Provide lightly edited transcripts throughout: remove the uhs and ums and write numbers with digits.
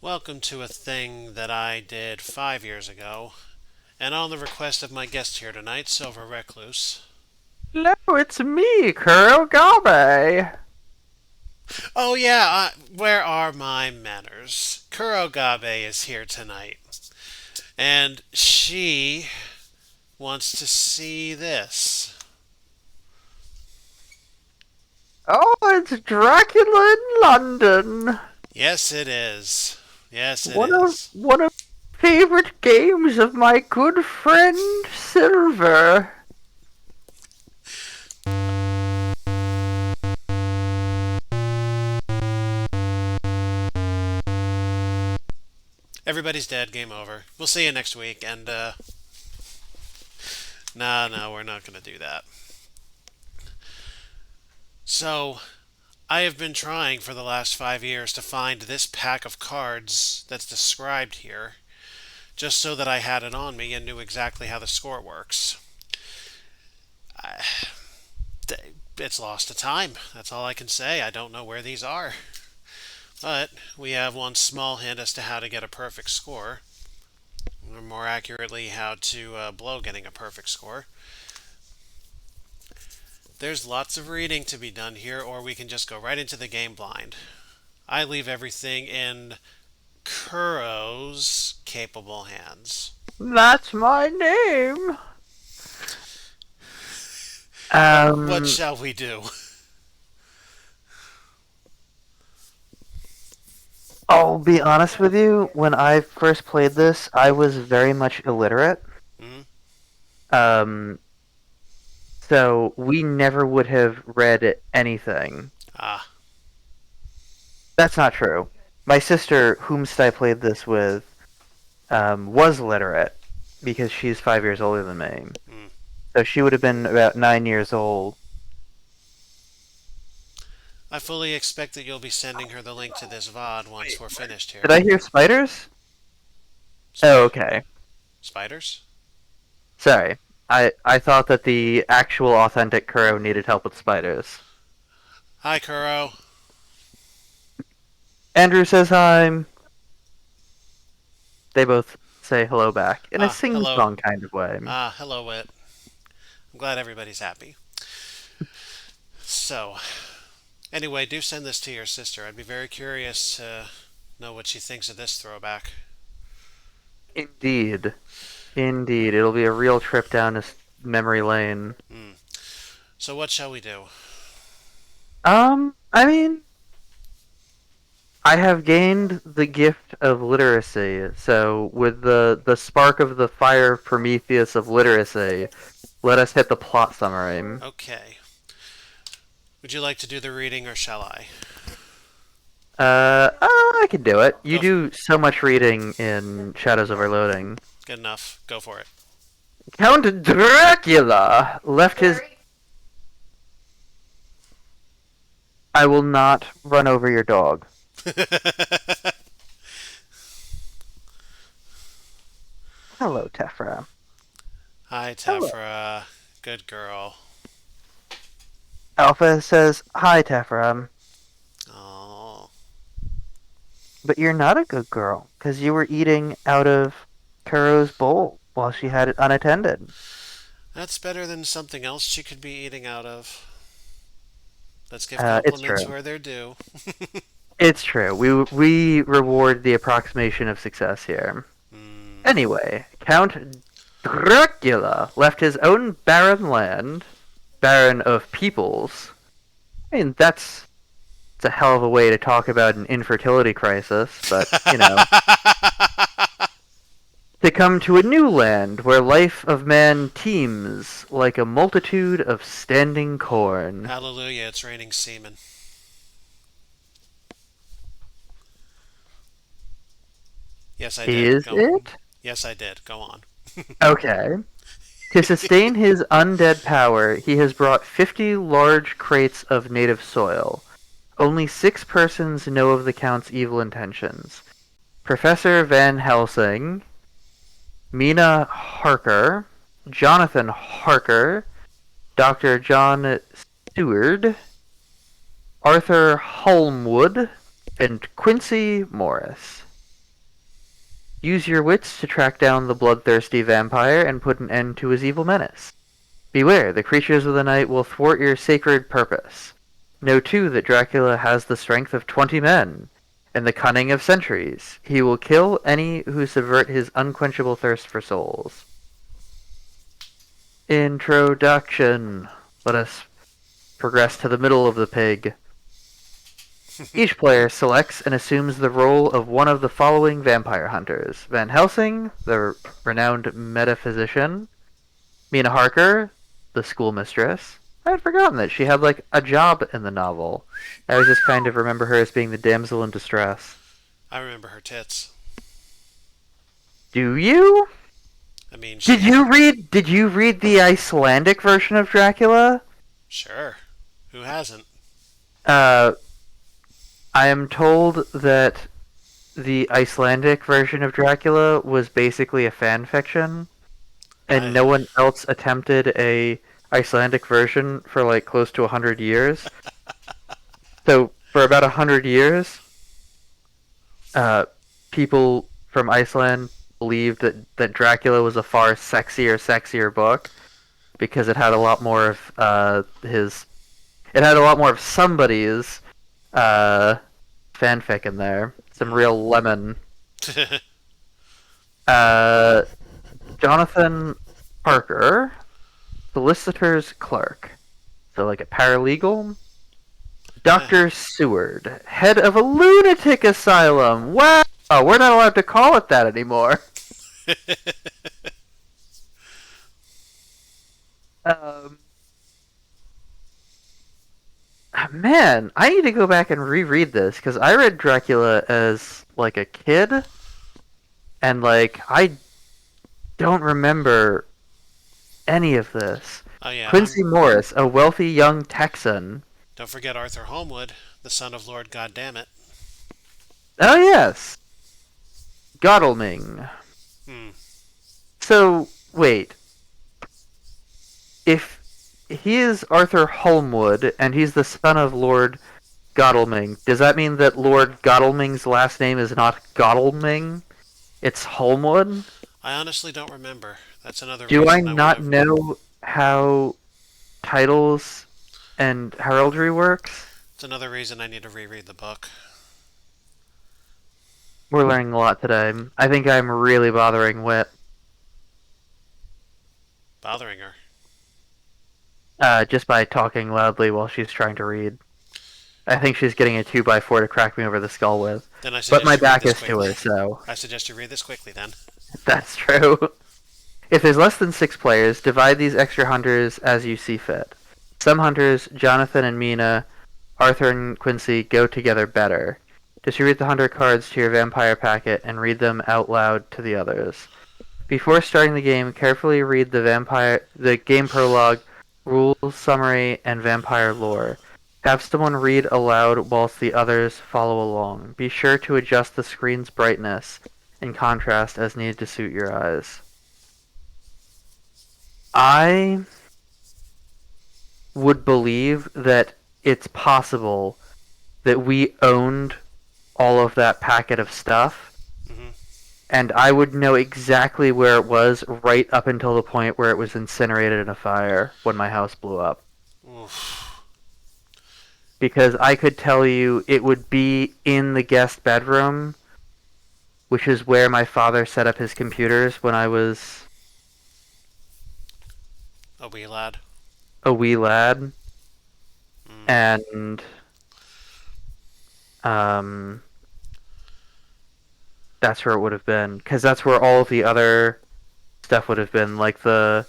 Welcome to a thing that I did 5 years ago, and on the request of my guest here tonight, SilverRecluse. Hello, it's me, Kurogabe. Oh yeah, where are my manners? Kurogabe is here tonight, and she wants to see this. Oh, it's Dracula in London. Yes, it is. Yes, it One of is. one of favorite games of my good friend Silver. Everybody's dead. Game over. We'll see you next week. And no, we're not gonna do that. So, I have been trying for the last 5 years to find this pack of cards that's described here, just so that I had it on me and knew exactly how the score works. I, it's lost to time. That's all I can say. I don't know where these are. But we have one small hint as to how to get a perfect score, or more accurately, how to blow getting a perfect score. There's lots of reading to be done here, or we can just go right into the game blind. I leave everything in Kuro's capable hands. That's my name. What Um, shall we do? I'll be honest with you. When I first played this, I was very much illiterate. Hmm? Um, so we never would have read anything. Ah, That's not true. My sister, whomst I played this with, was literate because she's 5 years older than me. mm. So she would have been about 9 years old. I fully expect that you'll be sending her the link to this VOD once Wait, we're what? finished Did here. I hear spiders? Oh, Spi- okay. spiders? Sorry. I thought that the actual authentic Kuro needed help with spiders. Hi, Kuro. Andrew says hi. They both say hello back in a Hello. sing-song kind of way. Hello, Wit. I'm glad everybody's happy. So, anyway, do send this to your sister. I'd be very curious to know what she thinks of this throwback. Indeed. Indeed. It'll be a real trip down memory lane. Hmm. So, what shall we do? I mean, I have gained the gift of literacy, so with the spark of the fire Prometheus of literacy, let us hit the plot summary. Okay. Would you like to do the reading or shall I? I can do it. You Go. do so much reading in Shadows Over Loathing. Good enough. Go for it. Count Dracula left his. I will not run over your dog. Hello, Tefra. Hi, Hello. Tefra. Good girl. Alpha says, hi, Tefra. Oh. But you're not a good girl, because you were eating out of Kuro's bowl while she had it unattended. That's better than something else she could be eating out of. Let's give It's compliments true. where they're due. It's true. We reward the approximation of success here. Hmm. Anyway, Count Dracula left his own barren land, barren of peoples. I mean, it's a hell of a way to talk about an infertility crisis, but, to come to a new land where life of man teems like a multitude of standing corn. Hallelujah, it's raining semen. Yes, I did. Is Go. it? Yes, I did. Go on. Okay. To sustain his undead power, he has brought 50 large crates of native soil. Only 6 persons know of the Count's evil intentions. Professor Van Helsing, Mina Harker, Jonathan Harker, Dr. John Stewart, Arthur Holmwood, and Quincy Morris. Use your wits to track down the bloodthirsty vampire and put an end to his evil menace. Beware, the creatures of the night will thwart your sacred purpose. Know too that Dracula has the strength of 20 men and the cunning of centuries. He will kill any who subvert his unquenchable thirst for souls. Introduction. Let us progress to the middle of the pig. Each player selects and assumes the role of one of the following vampire hunters: Van Helsing, the renowned metaphysician; Mina Harker, the schoolmistress. I had forgotten that she had like a job in the novel. I always just kind of remember her as being the damsel in distress. I remember her tits. Do you? I mean, Did you read? Did you read the Icelandic version of Dracula? Sure. Who hasn't? I am told that the Icelandic version of Dracula was basically a fan fiction, and no one else attempted a Icelandic version for like close to 100 years. So for about 100 years, people from Iceland believed that Dracula was a far sexier book because it had a lot more of it had a lot more of somebody's fanfic in there. Some real lemon. Jonathan Parker, solicitor's clerk. So like a paralegal. Dr. Seward, head of a lunatic asylum. Wow, we're not allowed to call it that anymore. Um, Man, I need to go back and reread this because I read Dracula as like a kid, and like I don't remember any of this. Oh yeah. Quincy Morris, a wealthy young Texan. Don't forget Arthur Holmwood, the son of Lord Goddammit. Oh yes, Godalming. Hmm. So wait, if he is Arthur Holmwood and he's the son of Lord Godalming, does that mean that Lord Godalming's last name is not Godalming? It's Holmwood? I honestly don't remember. That's another Do I reason I would not have. know how titles and heraldry works? It's another reason I need to reread the book. We're learning a lot today. I think I'm really bothering Wit. Bothering her. Just by talking loudly while she's trying to read. I think she's getting a 2x4 to crack me over the skull with. Then I But suggest my you read back this is to quickly. her, so I suggest you read this quickly then. that's true. If there's less than 6 players, divide these extra hunters as you see fit. Some hunters, Jonathan and Mina, Arthur and Quincy, go together better. Distribute the hunter cards to your vampire packet and read them out loud to the others. Before starting the game, carefully read the game prologue, rules summary, and vampire lore. Have someone read aloud whilst the others follow along. Be sure to adjust the screen's brightness and contrast as needed to suit your eyes. I would believe that it's possible that we owned all of that packet of stuff, Hmm. and I would know exactly where it was right up until the point where it was incinerated in a fire when my house blew up. Oof. Because I could tell you it would be in the guest bedroom, which is where my father set up his computers when I was A wee lad. a wee lad. Mm. And um, that's where it would have been. Because that's where all of the other stuff would have been, like the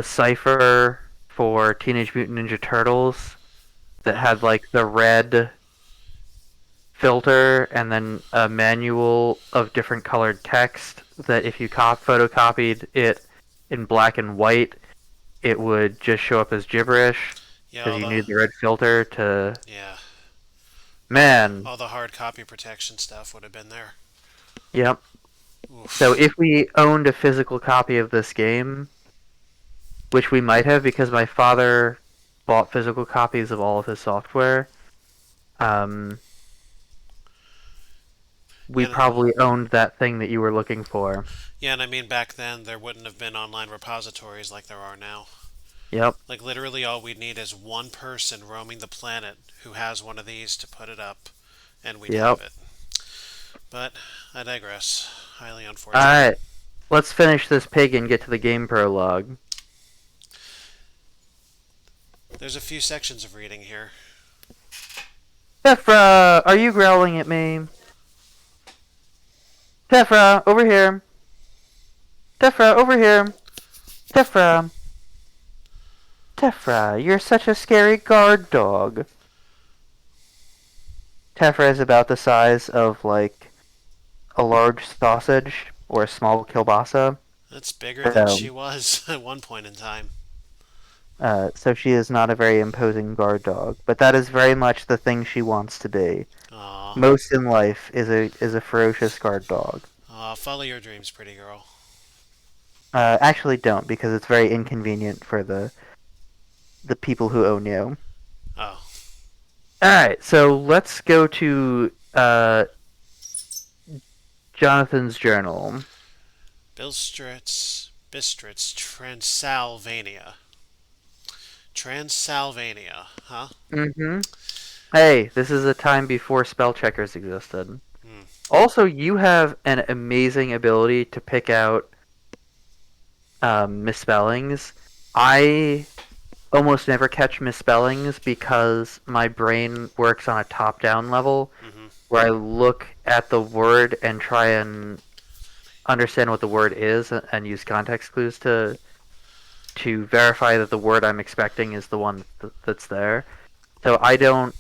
cipher for Teenage Mutant Ninja Turtles that had like the red filter and then a manual of different colored text that if you photocopied it in black and white, it would just show up as gibberish Yeah, because you needed the red filter to... yeah, Man, all the hard copy protection stuff would have been there. yep. So Oof. if we owned a physical copy of this game, which we might have because my father bought physical copies of all of his software, um, we And probably owned that thing that you were looking for. yeah, and I mean back then there wouldn't have been online repositories like there are now. Yep. Like literally all we'd need is one person roaming the planet who has one of these to put it up, and we'd have Yep. it. But I digress. Highly unfortunate. Alright. Let's finish this pig and get to the game prologue. There's a few sections of reading here. Tephra, are you growling at me? Tephra, over here. Tephra, over here. Tephra. Tephra, you're such a scary guard dog. Tephra is about the size of, like, a large sausage or a small kielbasa. That's bigger than So, she was at one point in time. so she is not a very imposing guard dog, but that is very much the thing she wants to be. Aw. Most in life is a ferocious guard dog. Aw, follow your dreams, pretty girl. Actually, don't because it's very inconvenient for the people who own you. Oh. All right, so let's go to Jonathan's journal. Bistritz, Transylvania. Transylvania, huh? Mm-hmm. Hey, this is a time before spell checkers existed. Hmm. Also, you have an amazing ability to pick out misspellings. I almost never catch misspellings because my brain works on a top-down level Mm-hmm. where I look at the word and try and understand what the word is and use context clues to verify that the word I'm expecting is the one that's there. So I don't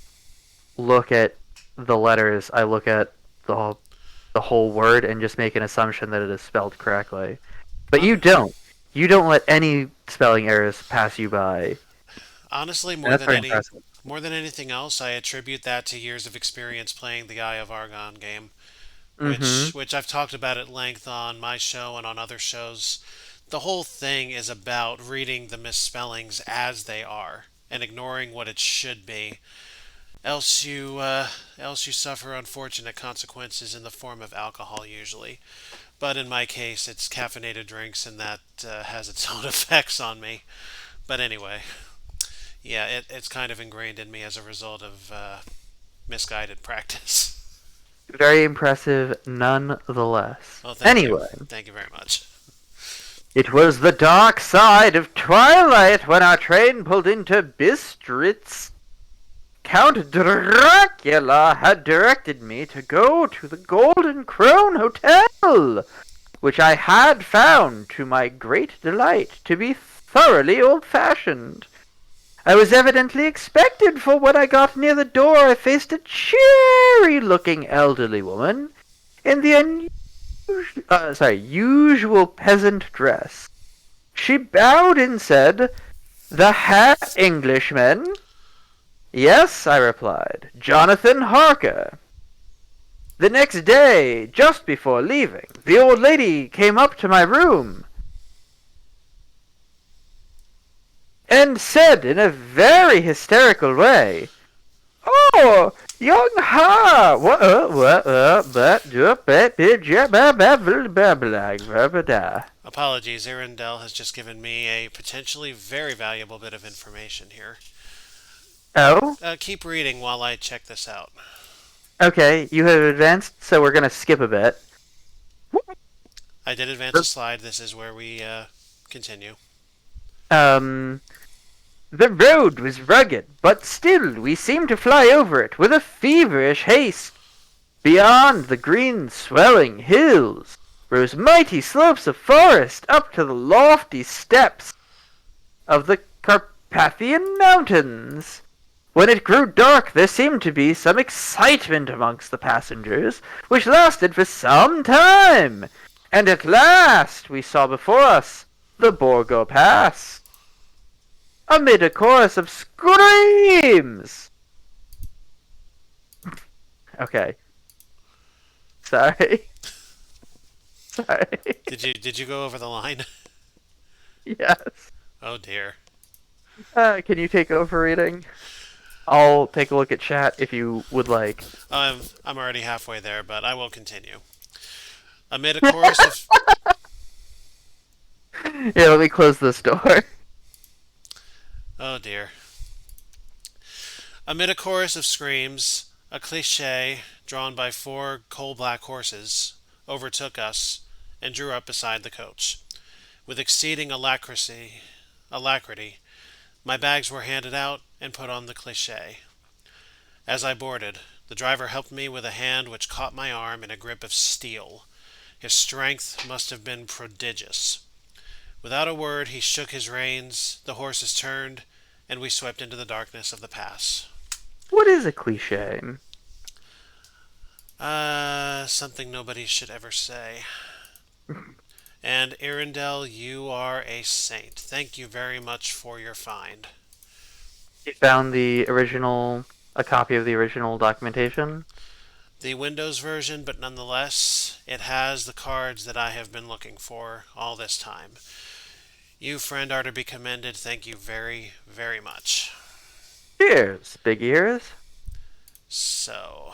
look at the letters. I look at the whole word and just make an assumption that it is spelled correctly. But you don't. You don't let any spelling errors pass you by. Honestly, And that's very impressive. more than anything else, I attribute that to years of experience playing the Eye of Argon game, Mm-hmm. which I've talked about at length on my show and on other shows. The whole thing is about reading the misspellings as they are and ignoring what it should be. Else you suffer unfortunate consequences in the form of alcohol usually. But in my case, it's caffeinated drinks, and that has its own effects on me. But anyway, yeah, it's kind of ingrained in me as a result of misguided practice. Very impressive, nonetheless. Oh, thank you. Anyway, Thank you very much. it was the dark side of twilight when our train pulled into Bistritz. Count Dracula had directed me to go to the Golden Crown Hotel, which I had found, to my great delight, to be thoroughly old-fashioned. I was evidently expected, for when I got near the door I faced a cheery-looking elderly woman in the usual peasant dress. She bowed and said, "The Herr Englishman?" "Yes," I replied, "Jonathan Harker." The next day, just before leaving, the old lady came up to my room and said in a very hysterical way, "Oh, young Ha, Apologies, Arundel has just given me a potentially very valuable bit of information here. Oh, Keep reading while I check this out. okay, you have advanced, so we're gonna skip a bit. I did advance a slide. This is where we continue. Um, the road was rugged, but still we seemed to fly over it with a feverish haste. Beyond the green swelling hills rose mighty slopes of forest up to the lofty steps of the Carpathian Mountains. When it grew dark there seemed to be some excitement amongst the passengers, which lasted for some time, and at last we saw before us the Borgo Pass. Amid a chorus of screams. Okay. Sorry. Sorry. Did you go over the line? Yes. Oh dear. Can you take over reading? I'll take a look at chat if you would like. I'm already halfway there, but I will continue. Amid a chorus of Yeah, let me close this door. oh dear. Amid a chorus of screams, a cliche drawn by four coal-black horses overtook us and drew up beside the coach. With exceeding alacrity, my bags were handed out and put on the cliche. As I boarded, the driver helped me with a hand which caught my arm in a grip of steel. His strength must have been prodigious. Without a word, he shook his reins, the horses turned, and we swept into the darkness of the pass. What is a cliche? Something nobody should ever say. And Arundel, you are a saint. Thank you very much for your find. You found a copy of the original documentation? The Windows version, but nonetheless, it has the cards that I have been looking for all this time. You, friend, are to be commended. Thank you very, very much. Cheers, big ears. So,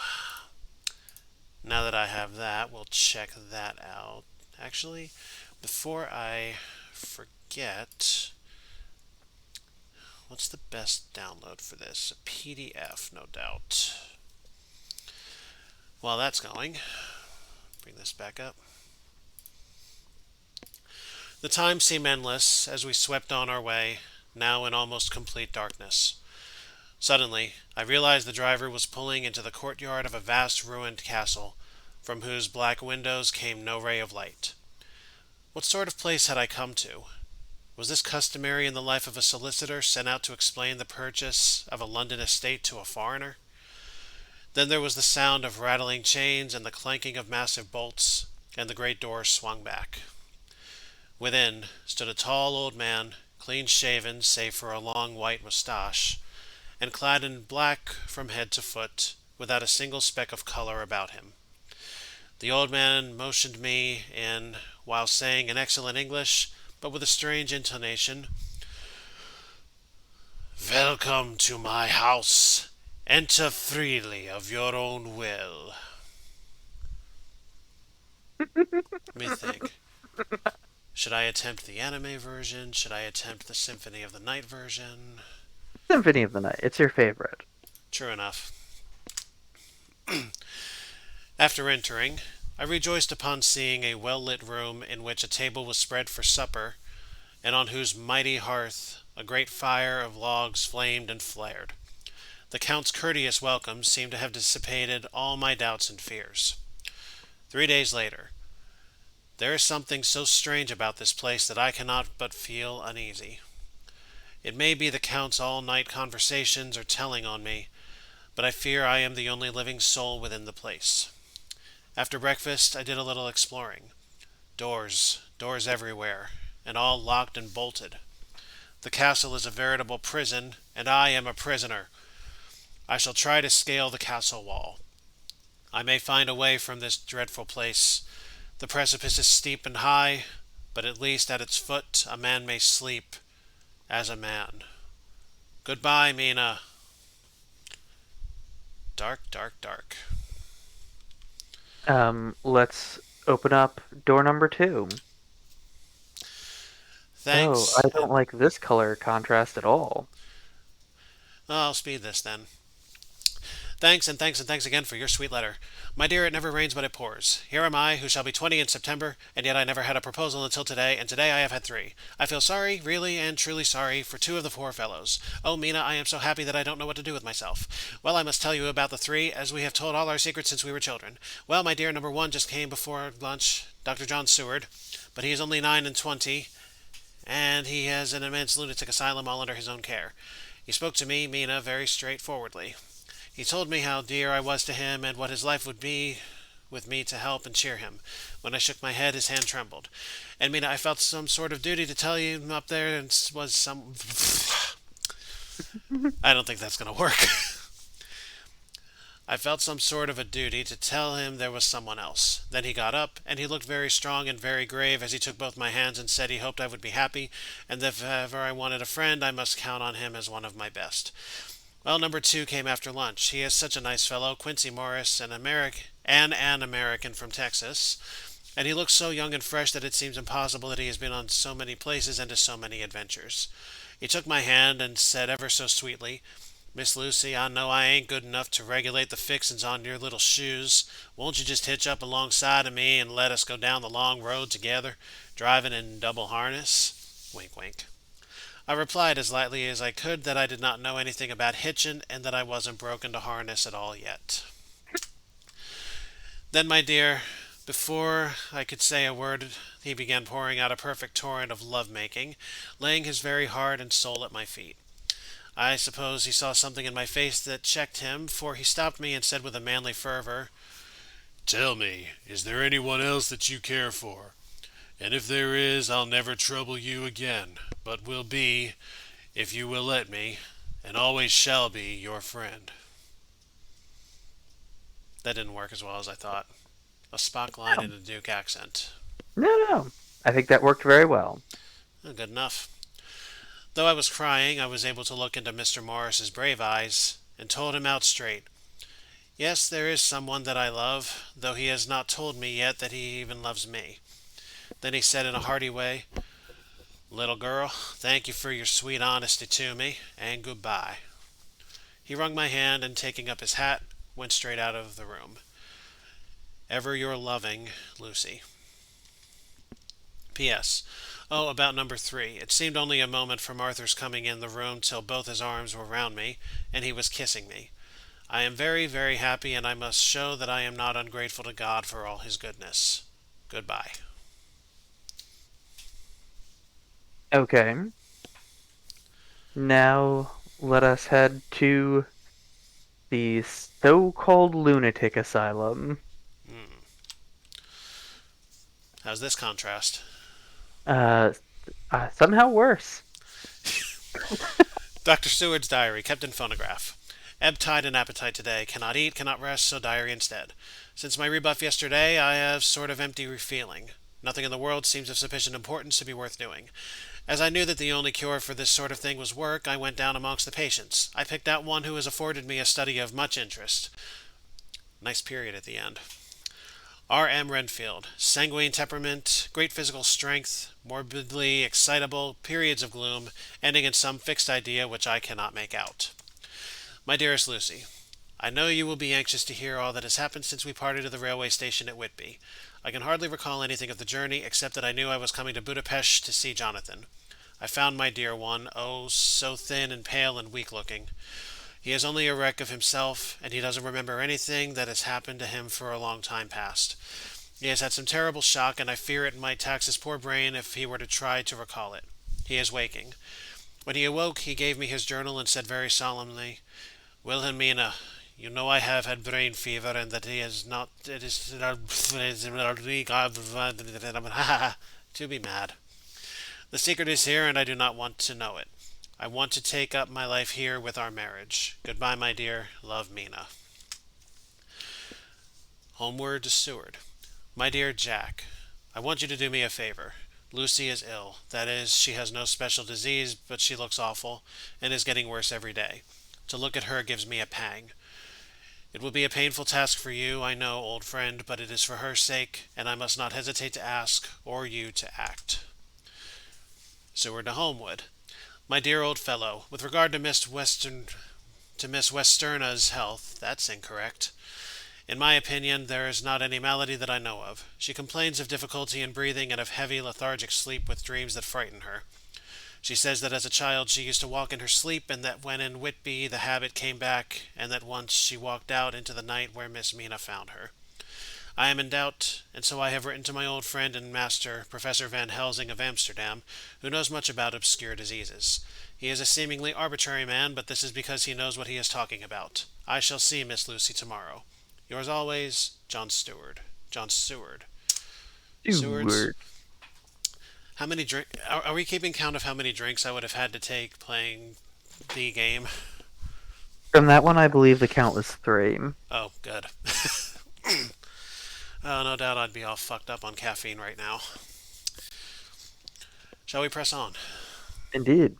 now that I have that, we'll check that out. Actually, before I forget, what's the best download for this? A PDF, no doubt. While that's going, bring this back up. The time seemed endless as we swept on our way, now in almost complete darkness. Suddenly, I realized the driver was pulling into the courtyard of a vast ruined castle, from whose black windows came no ray of light. What sort of place had I come to? Was this customary in the life of a solicitor sent out to explain the purchase of a London estate to a foreigner? Then there was the sound of rattling chains and the clanking of massive bolts, and the great door swung back. Within stood a tall old man, clean shaven save for a long white moustache, and clad in black from head to foot, without a single speck of color about him. The old man motioned me in while saying in excellent English, but with a strange intonation, "Welcome to my house. Enter freely of your own will." Let me think. Should I attempt the anime version? Should I attempt the Symphony of the Night version? Symphony of the Night. It's your favorite. True enough. After entering, I rejoiced upon seeing a well-lit room in which a table was spread for supper, and on whose mighty hearth a great fire of logs flamed and flared. The Count's courteous welcome seemed to have dissipated all my doubts and fears. 3 days later, there is something so strange about this place that I cannot but feel uneasy. It may be the Count's all-night conversations are telling on me, but I fear I am the only living soul within the place. After breakfast, I did a little exploring. Doors everywhere, and all locked and bolted. The castle is a veritable prison, and I am a prisoner. I shall try to scale the castle wall. I may find a way from this dreadful place. The precipice is steep and high, but at least at its foot a man may sleep as a man. Goodbye, Mina. Dark, dark, dark. Let's open up door number 2. Oh, Thanks. I don't like this color contrast at all. I'll speed this then. Thanks and thanks and thanks again for your sweet letter. My dear, it never rains but it pours. Here am I, who shall be 20 in September, and yet I never had a proposal until today, and today I have had 3. I feel sorry, really and truly sorry, for 2 of the 4 fellows. Oh, Mina, I am so happy that I don't know what to do with myself. Well, I must tell you about the 3, as we have told all our secrets since we were children. Well, my dear, number 1 just came before lunch, Dr. John Seward, but he is only 9 and 20, and he has an immense lunatic asylum all under his own care. He spoke to me, Mina, very straightforwardly. He told me how dear I was to him and what his life would be with me to help and cheer him. When I shook my head, his hand trembled. And Mina, I felt some sort of duty to tell you up there and was some... I don't think that's going to work. I felt some sort of a duty to tell him there was someone else. Then he got up, and he looked very strong and very grave as he took both my hands and said he hoped I would be happy, and that if ever I wanted a friend, I must count on him as one of my best. Well, number two came after lunch. He is such a nice fellow, Quincy Morris, an American from Texas, and he looks so young and fresh that it seems impossible that he has been on so many places and to so many adventures. He took my hand and said ever so sweetly, Miss Lucy, I know I ain't good enough to regulate the fixin's on your little shoes. Won't you just hitch up alongside of me and let us go down the long road together, driving in double harness? Wink, wink. I replied as lightly as I could that I did not know anything about hitching and that I wasn't broken to harness at all yet. Then, my dear, before I could say a word, he began pouring out a perfect torrent of love making, laying his very heart and soul at my feet. I suppose he saw something in my face that checked him, for he stopped me and said with a manly fervor, Tell me, is there anyone else that you care for? And if there is, I'll never trouble you again, but will be, if you will let me, and always shall be, your friend. That didn't work as well as I thought. A Spock line No, in a Duke accent. no, no. I think that worked very well. Good enough. Though I was crying, I was able to look into Mr. Morris's brave eyes and told him out straight. Yes, there is someone that I love, though he has not told me yet that he even loves me. Then he said in a hearty way, Little girl, thank you for your sweet honesty to me, and goodbye. He wrung my hand and taking up his hat, went straight out of the room. Ever your loving, Lucy. P.S. Oh, about number three. It seemed only a moment from Arthur's coming in the room till both his arms were round me, and he was kissing me. I am very, very happy, and I must show that I am not ungrateful to God for all his goodness. Goodbye. Okay. Now let us head to the so-called lunatic asylum. Hmm. How's this contrast? Uh, Somehow worse. Dr. Seward's diary, kept in phonograph. Ebb tide and appetite today. Cannot eat, cannot rest, so diary instead. Since my rebuff yesterday, I have sort of empty feeling. Nothing in the world seems of sufficient importance to be worth doing. As I knew that the only cure for this sort of thing was work, I went down amongst the patients. I picked out one who has afforded me a study of much interest. Nice period at the end. R. M. Renfield. Sanguine temperament, great physical strength, morbidly excitable, periods of gloom, ending in some fixed idea which I cannot make out. My dearest Lucy, I know you will be anxious to hear all that has happened since we parted at the railway station at Whitby. I can hardly recall anything of the journey, except that I knew I was coming to Budapest to see Jonathan. I found my dear one, oh, so thin and pale and weak-looking. He is only a wreck of himself, and he doesn't remember anything that has happened to him for a long time past. He has had some terrible shock, and I fear it might tax his poor brain if he were to try to recall it. He is waking. When he awoke, he gave me his journal and said very solemnly, Wilhelmina, you know I have had brain fever, and that he is not. It is to be mad. The secret is here, and I do not want to know it. I want to take up my life here with our marriage. Goodbye, my dear. Love, Mina. Homeward to Seward. My dear Jack, I want you to do me a favor. Lucy is ill. That is, she has no special disease, but she looks awful, and is getting worse every day. To look at her gives me a pang. It will be a painful task for you, I know, old friend, but it is for her sake, and I must not hesitate to ask, or you to act. Seward to Holmwood. My dear old fellow, with regard to Miss Westerna's health, that's incorrect. In my opinion, there is not any malady that I know of. She complains of difficulty in breathing and of heavy, lethargic sleep with dreams that frighten her. She says that as a child she used to walk in her sleep, and that when in Whitby the habit came back, and that once she walked out into the night where Miss Mina found her. I am in doubt, and so I have written to my old friend and master, Professor Van Helsing of Amsterdam, who knows much about obscure diseases. He is a seemingly arbitrary man, but this is because he knows what he is talking about. I shall see Miss Lucy tomorrow. Yours always, John Stewart. John Seward. Seward's. Dude. How many drink? Are we keeping count of how many drinks I would have had to take playing the game? From that one, I believe the count was 3. Oh, good. Oh, no doubt I'd be all fucked up on caffeine right now. Shall we press on? Indeed.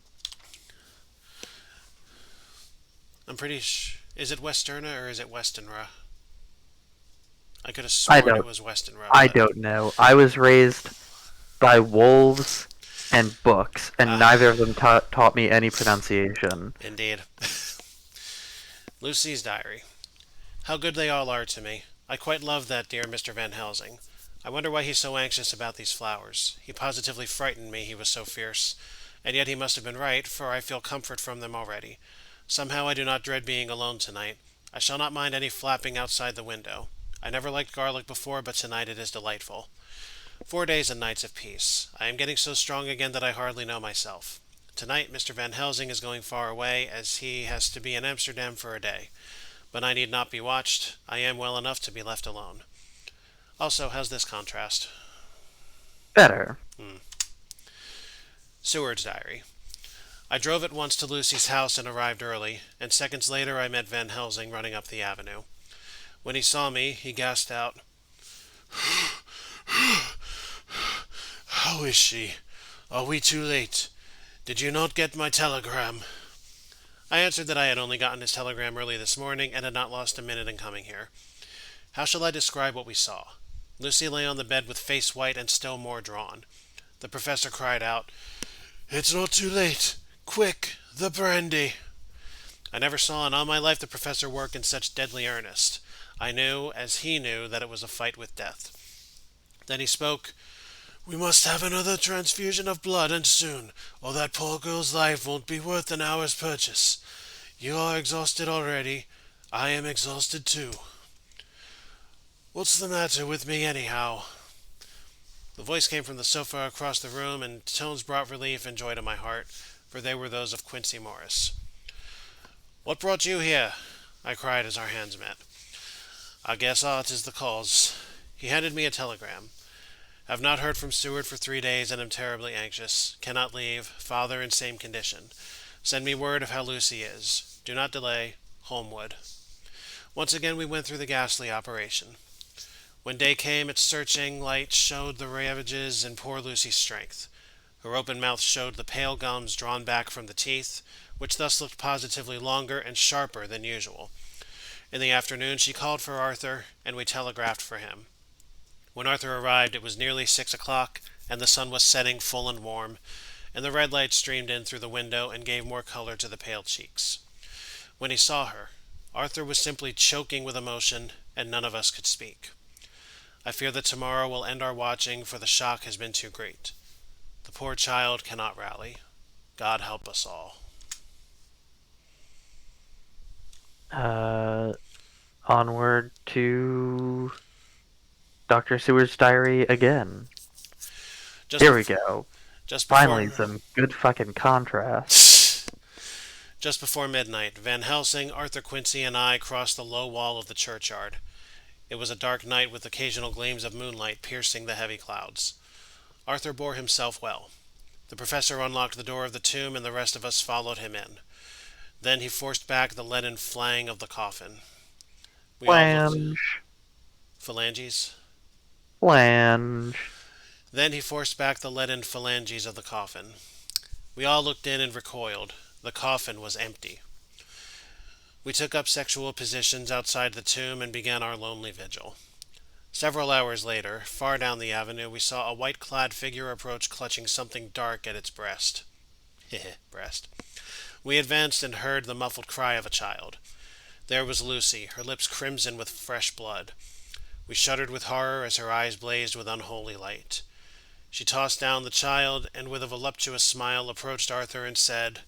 I'm pretty Is it Westerna or is it Westenra? I could have I sworn it don't. was Westenra, I but don't know. I was raised by wolves and books, and ah, neither of them taught me any pronunciation. indeed. Lucy's diary. How good they all are to me. I quite love that dear Mr. Van Helsing. I wonder why he's so anxious about these flowers. He positively frightened me, he was so fierce. And yet he must have been right, for I feel comfort from them already. Somehow I do not dread being alone tonight. I shall not mind any flapping outside the window. I never liked garlic before, but tonight it is delightful. 4 days and nights of peace. I am getting so strong again that I hardly know myself. Tonight Mr. Van Helsing is going far away, as he has to be in Amsterdam for a day. But I need not be watched. I am well enough to be left alone. Also, how's this contrast? Better. Seward's diary. I drove at once to Lucy's house and arrived early, and seconds later I met Van Helsing running up the avenue. When he saw me, he gasped out, "How is she? Are we too late? Did you not get my telegram?" I answered that I had only gotten his telegram early this morning and had not lost a minute in coming here. How shall I describe what we saw? Lucy lay on the bed with face white and still more drawn. The professor cried out, "It's not too late! Quick, the brandy!" I never saw in all my life the professor work in such deadly earnest. I knew, as he knew, that it was a fight with death. Then he spoke. "We must have another transfusion of blood, and soon, or that poor girl's life won't be worth an hour's purchase. You are exhausted already. I am exhausted too. What's the matter with me, anyhow?" The voice came from the sofa across the room, and tones brought relief and joy to my heart, for they were those of Quincy Morris. "What brought you here?" I cried as our hands met. "I guess art is the cause." He handed me a telegram. "Have not heard from Seward for 3 days and am terribly anxious. Cannot leave. Father in same condition. Send me word of how Lucy is. Do not delay. Holmwood." Once again we went through the ghastly operation. When day came, its searching light showed the ravages in poor Lucy's strength. Her open mouth showed the pale gums drawn back from the teeth, which thus looked positively longer and sharper than usual. In the afternoon she called for Arthur, and we telegraphed for him. When Arthur arrived, it was nearly 6 o'clock, and the sun was setting full and warm, and the red light streamed in through the window and gave more color to the pale cheeks. When he saw her, Arthur was simply choking with emotion, and none of us could speak. I fear that tomorrow will end our watching, for the shock has been too great. The poor child cannot rally. God help us all. Uh, Onward to Dr. Seward's diary again. Just Here we before, go. just Finally, before, some good fucking contrast. just before midnight, Van Helsing, Arthur Quincy, and I crossed the low wall of the churchyard. It was a dark night with occasional gleams of moonlight piercing the heavy clouds. Arthur bore himself well. The professor unlocked the door of the tomb, and the rest of us followed him in. Then he forced back the leaden flang of the coffin. We all looked. Flange. Phalanges? Flange. Then he forced back the leaden phalanges of the coffin. We all looked in and recoiled. The coffin was empty. We took up sexual positions outside the tomb and began our lonely vigil. Several hours later, far down the avenue, we saw a white-clad figure approach clutching something dark at its breast. Breast. We advanced and heard the muffled cry of a child. There was Lucy, her lips crimson with fresh blood. We shuddered with horror as her eyes blazed with unholy light. She tossed down the child and with a voluptuous smile approached Arthur and said,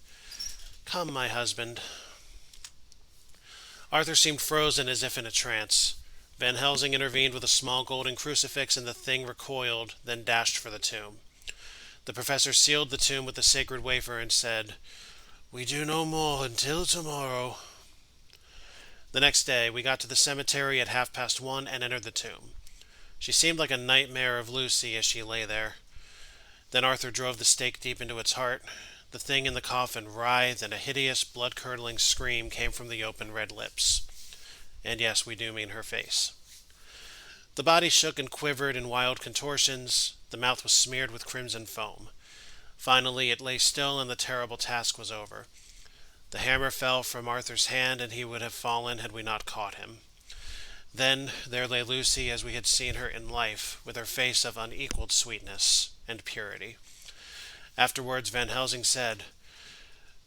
"Come, my husband." Arthur seemed frozen as if in a trance. Van Helsing intervened with a small golden crucifix, and the thing recoiled, then dashed for the tomb. The professor sealed the tomb with the sacred wafer and said, "We do no more until tomorrow." The next day, we got to the cemetery at 1:30 and entered the tomb. She seemed like a nightmare of Lucy as she lay there. Then Arthur drove the stake deep into its heart. The thing in the coffin writhed, and a hideous, blood-curdling scream came from the open red lips. And yes, we do mean her face. The body shook and quivered in wild contortions. The mouth was smeared with crimson foam. Finally, it lay still, and the terrible task was over. The hammer fell from Arthur's hand, and he would have fallen had we not caught him. Then there lay Lucy as we had seen her in life, with her face of unequaled sweetness and purity. Afterwards Van Helsing said,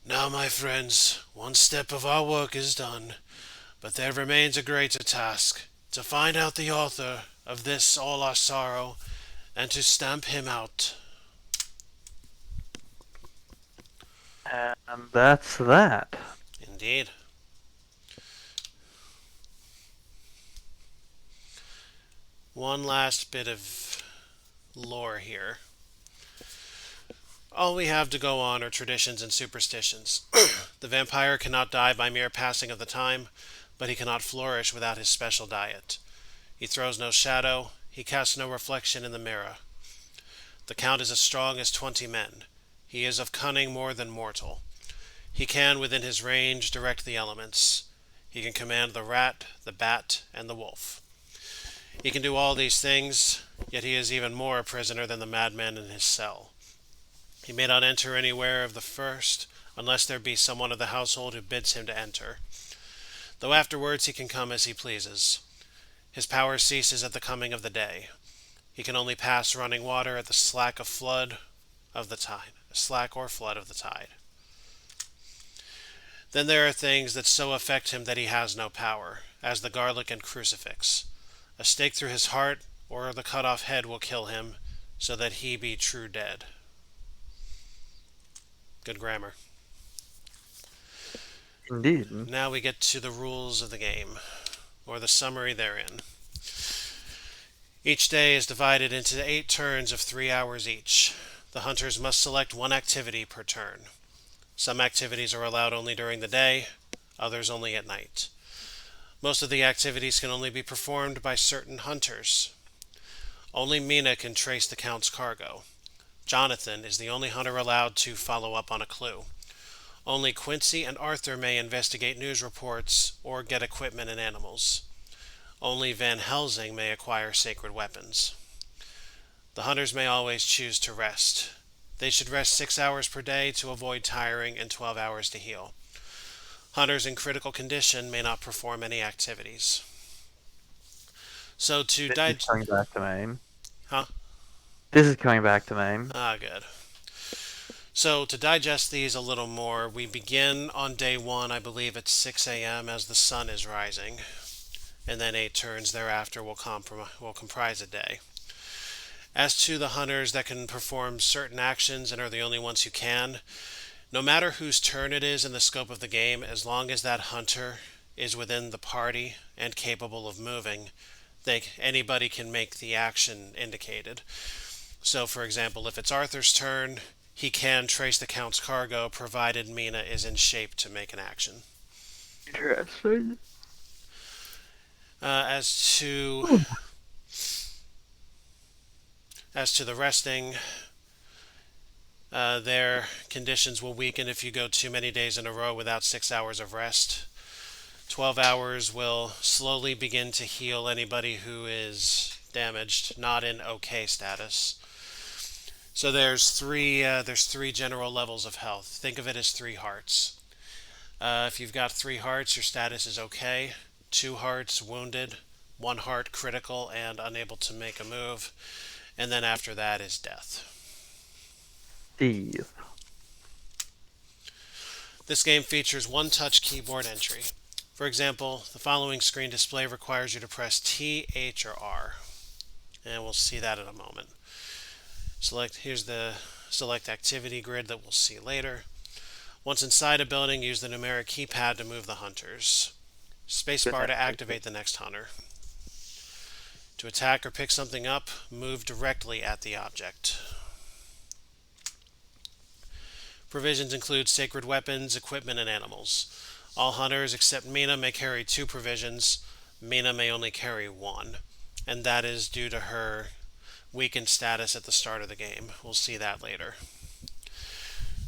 "Now, my friends, one step of our work is done, but there remains a greater task, to find out the author of this all our sorrow, and to stamp him out." And that's that. Indeed. One last bit of lore here. All we have to go on are traditions and superstitions. The vampire cannot die by mere passing of the time, but he cannot flourish without his special diet. He throws no shadow, he casts no reflection in the mirror. The Count is as strong as 20 men. He is of cunning more than mortal. He can, within his range, direct the elements. He can command the rat, the bat, and the wolf. He can do all these things, yet he is even more a prisoner than the madman in his cell. He may not enter anywhere of the first, unless there be someone of the household who bids him to enter, though afterwards he can come as he pleases. His power ceases at the coming of the day. He can only pass running water at the slack or flood of the tide. Then there are things that so affect him that he has no power, as the garlic and crucifix. A stake through his heart or the cut off head will kill him, so that he be true dead. Good grammar. Indeed. Now we get to the rules of the game, or the summary therein. Each day is divided into 8 turns of 3 hours each. The hunters must select one activity per turn. Some activities are allowed only during the day, others only at night. Most of the activities can only be performed by certain hunters. Only Mina can trace the Count's cargo. Jonathan is the only hunter allowed to follow up on a clue. Only Quincy and Arthur may investigate news reports or get equipment and animals. Only Van Helsing may acquire sacred weapons. The hunters may always choose to rest. They should rest 6 hours per day to avoid tiring and 12 hours to heal. Hunters in critical condition may not perform any activities. So to This is coming back to me. Huh? This is coming back to me. Ah, good. So to digest these a little more, we begin on day 1, I believe at 6 a.m. as the sun is rising, and then 8 turns thereafter will comprise a day. As to the hunters that can perform certain actions and are the only ones who can, no matter whose turn it is in the scope of the game, as long as that hunter is within the party and capable of moving, anybody can make the action indicated. So, for example, if it's Arthur's turn, he can trace the Count's cargo, provided Mina is in shape to make an action. Interesting. As to the resting, their conditions will weaken if you go too many days in a row without 6 hours of rest. 12 hours will slowly begin to heal anybody who is damaged, not in okay status. So there's three general levels of health. Think of it as 3 hearts. If you've got 3 hearts, your status is okay. 2 hearts, wounded. 1 heart, critical and unable to make a move. And then after that is death. Steve. This game features one-touch keyboard entry. For example, the following screen display requires you to press T, H, or R. And we'll see that in a moment. Here's the select activity grid that we'll see later. Once inside a building, use the numeric keypad to move the hunters. Spacebar to activate the next hunter. To attack or pick something up, move directly at the object. Provisions include sacred weapons, equipment, and animals. All hunters except Mina may carry 2 provisions. Mina may only carry 1, and that is due to her weakened status at the start of the game. We'll see that later.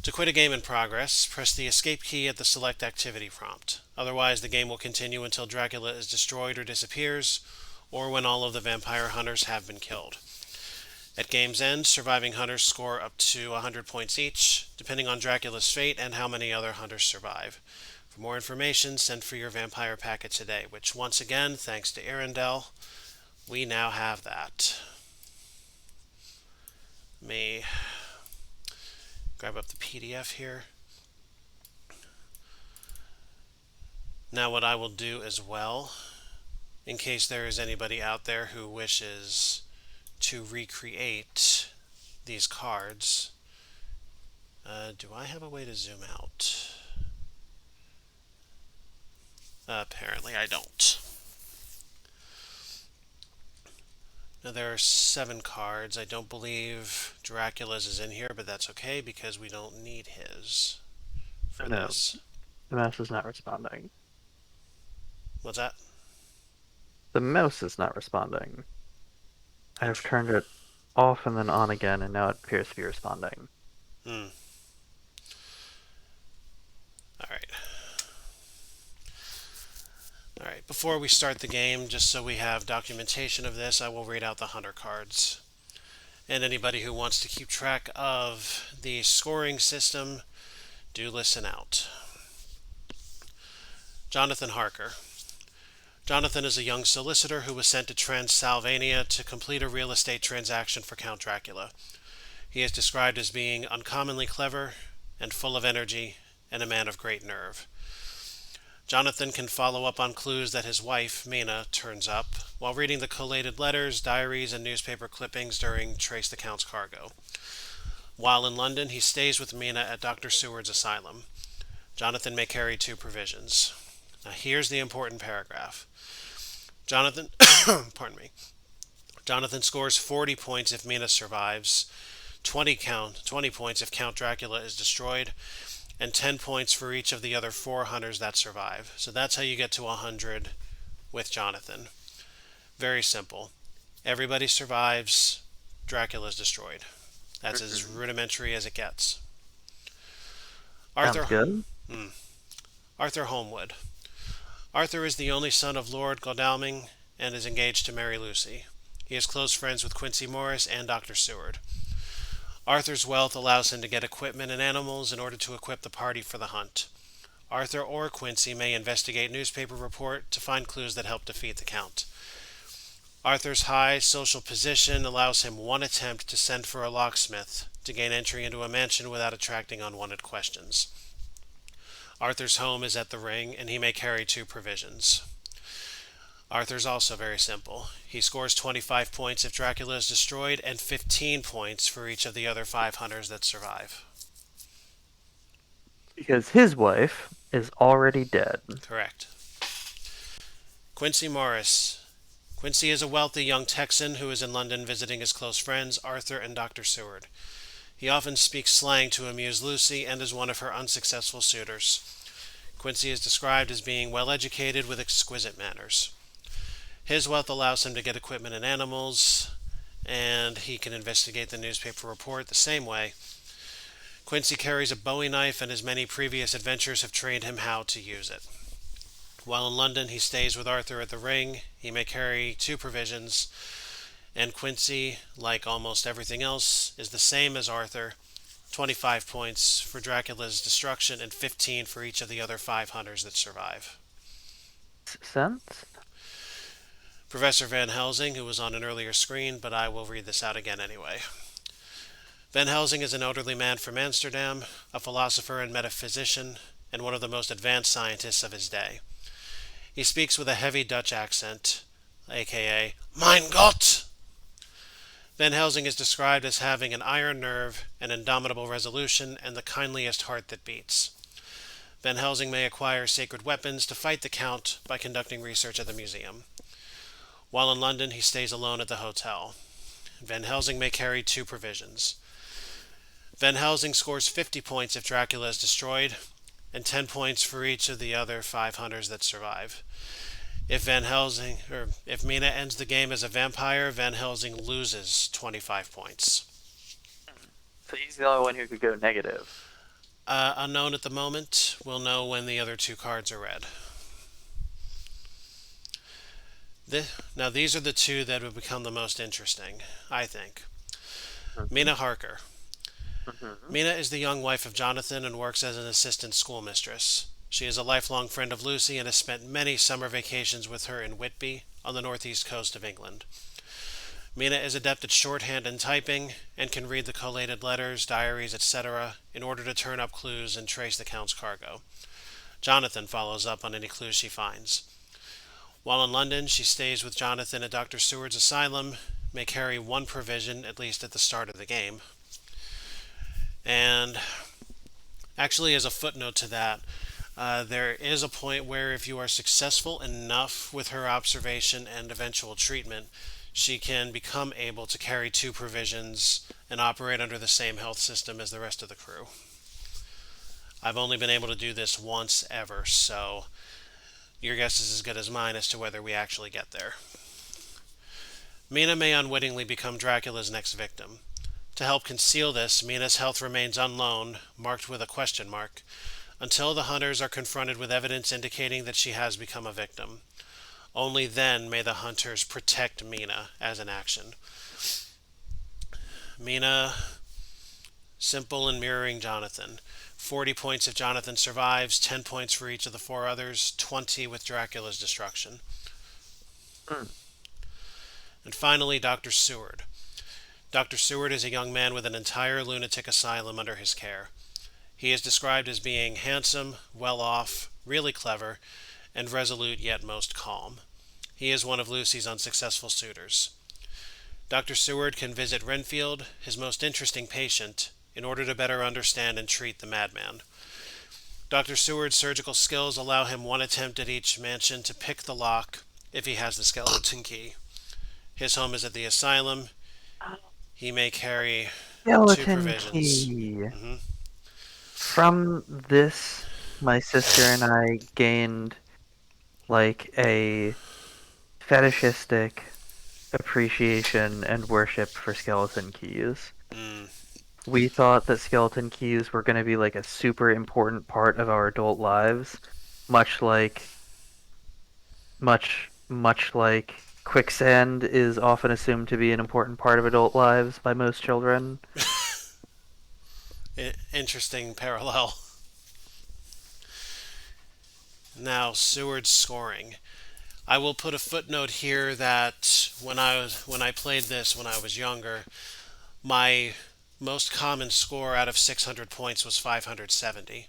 To quit a game in progress, press the escape key at the select activity prompt. Otherwise, the game will continue until Dracula is destroyed or disappears, or when all of the vampire hunters have been killed. At game's end, surviving hunters score up to 100 points each, depending on Dracula's fate and how many other hunters survive. For more information, send for your vampire packet today, which once again, thanks to Arendelle, we now have that. Let me grab up the PDF here. Now what I will do as well, in case there is anybody out there who wishes to recreate these cards, do I have a way to zoom out? Apparently I don't. Now there are 7 cards. I don't believe Dracula's is in here, but that's okay because we don't need his for No, this. the mouse is not responding. What's that? The mouse is not responding. I have turned it off and then on again, and now it appears to be responding. Hmm. Alright. Alright, before we start the game, just so we have documentation of this, I will read out the hunter cards. And anybody who wants to keep track of the scoring system, do listen out. Jonathan Harker. Jonathan is a young solicitor who was sent to Transylvania to complete a real estate transaction for Count Dracula. He is described as being uncommonly clever and full of energy and a man of great nerve. Jonathan can follow up on clues that his wife, Mina, turns up while reading the collated letters, diaries, and newspaper clippings during Trace the Count's cargo. While in London, he stays with Mina at Dr. Seward's asylum. Jonathan may carry 2 provisions. Now here's the important paragraph. Jonathan, pardon me. Jonathan scores 40 points if Mina survives, 20 points if Count Dracula is destroyed, and 10 points for each of the other 4 hunters that survive. So that's how you get to 100 with Jonathan. Very simple. Everybody survives, Dracula's destroyed. That's as rudimentary as it gets. Sounds Arthur, good. Arthur Holmwood. Arthur is the only son of Lord Godalming and is engaged to Mary Lucy. He is close friends with Quincy Morris and Dr. Seward. Arthur's wealth allows him to get equipment and animals in order to equip the party for the hunt. Arthur or Quincy may investigate newspaper report to find clues that help defeat the Count. Arthur's high social position allows him one attempt to send for a locksmith to gain entry into a mansion without attracting unwanted questions. Arthur's home is at the Ring, and he may carry 2 provisions. Arthur's also very simple. He scores 25 points if Dracula is destroyed, and 15 points for each of the other 5 hunters that survive. Because his wife is already dead. Correct. Quincy Morris. Quincy is a wealthy young Texan who is in London visiting his close friends, Arthur and Dr. Seward. He often speaks slang to amuse Lucy and is one of her unsuccessful suitors. Quincy is described as being well educated with exquisite manners. His wealth allows him to get equipment and animals, and he can investigate the newspaper report the same way. Quincy carries a Bowie knife, and his many previous adventures have trained him how to use it. While in London, he stays with Arthur at the Ring. He may carry 2 provisions, and Quincy, like almost everything else, is the same as Arthur. 25 points for Dracula's destruction and 15 for each of the other 5 hunters that survive. Sense? Professor Van Helsing, who was on an earlier screen, but I will read this out again anyway. Van Helsing is an elderly man from Amsterdam, a philosopher and metaphysician, and one of the most advanced scientists of his day. He speaks with a heavy Dutch accent, aka Mein Gott! Van Helsing is described as having an iron nerve, an indomitable resolution, and the kindliest heart that beats. Van Helsing may acquire sacred weapons to fight the Count by conducting research at the museum. While in London, he stays alone at the hotel. Van Helsing may carry 2 provisions. Van Helsing scores 50 points if Dracula is destroyed, and 10 points for each of the other 5 hunters that survive. If Mina ends the game as a vampire, Van Helsing loses 25 points. So he's the only one who could go negative. Unknown at the moment. We'll know when the other 2 cards are read. Now these are the 2 that would become the most interesting, I think. Mhm. Mina Harker. Mhm. Mina is the young wife of Jonathan and works as an assistant schoolmistress. She is a lifelong friend of Lucy and has spent many summer vacations with her in Whitby on the northeast coast of England. Mina is adept at shorthand and typing and can read the collated letters, diaries, etc. in order to turn up clues and trace the Count's cargo. Jonathan follows up on any clues she finds. While in London, she stays with Jonathan at Dr. Seward's asylum, may carry one provision, at least at the start of the game. And actually, as a footnote to that, there is a point where if you are successful enough with her observation and eventual treatment, she can become able to carry two provisions and operate under the same health system as the rest of the crew. I've only been able to do this once ever, so your guess is as good as mine as to whether we actually get there. Mina may unwittingly become Dracula's next victim. To help conceal this, Mina's health remains unknown, marked with a question mark, until the hunters are confronted with evidence indicating that she has become a victim. Only then may the hunters protect Mina as an action. Mina, simple and mirroring Jonathan. 40 points if Jonathan survives, 10 points for each of the four others, 20 with Dracula's destruction. Mm. And finally, Dr. Seward. Dr. Seward is a young man with an entire lunatic asylum under his care. He is described as being handsome, well off, really clever, and resolute yet most calm. He is one of Lucy's unsuccessful suitors. Dr. Seward can visit Renfield, his most interesting patient, in order to better understand and treat the madman. Dr. Seward's surgical skills allow him one attempt at each mansion to pick the lock if he has the skeleton key. His home is at the asylum. He may carry two Skeleton provisions. key. hmm From this, my sister and I gained like a fetishistic appreciation and worship for skeleton keys. Mm. We thought that skeleton keys were going to be like a super important part of our adult lives, much like much like quicksand is often assumed to be an important part of adult lives by most children. Interesting parallel. Now, Seward's scoring. I will put a footnote here that when I played this when I was younger, my most common score out of 600 points was 570,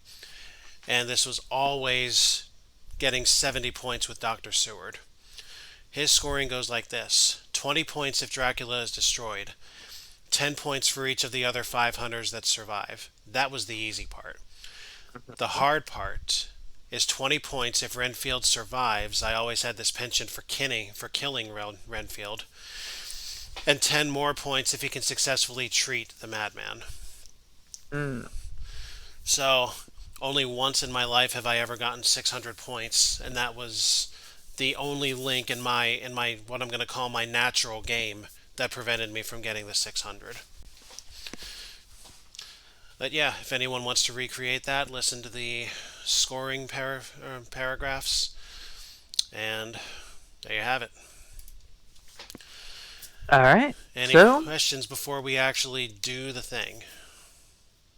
and this was always getting 70 points with Dr. Seward. His scoring goes like this: 20 points if Dracula is destroyed, 10 points for each of the other 5 hunters that survive. That was the easy part. The hard part is 20 points if Renfield survives. I always had this penchant for killing Renfield, and 10 more points if he can successfully treat the madman. Mm. So, only once in my life have I ever gotten 600 points, and that was the only link in my what I'm going to call my natural game that prevented me from getting the 600. But yeah, if anyone wants to recreate that, listen to the scoring paragraphs, and there you have it. All right. Any So, questions before we actually do the thing?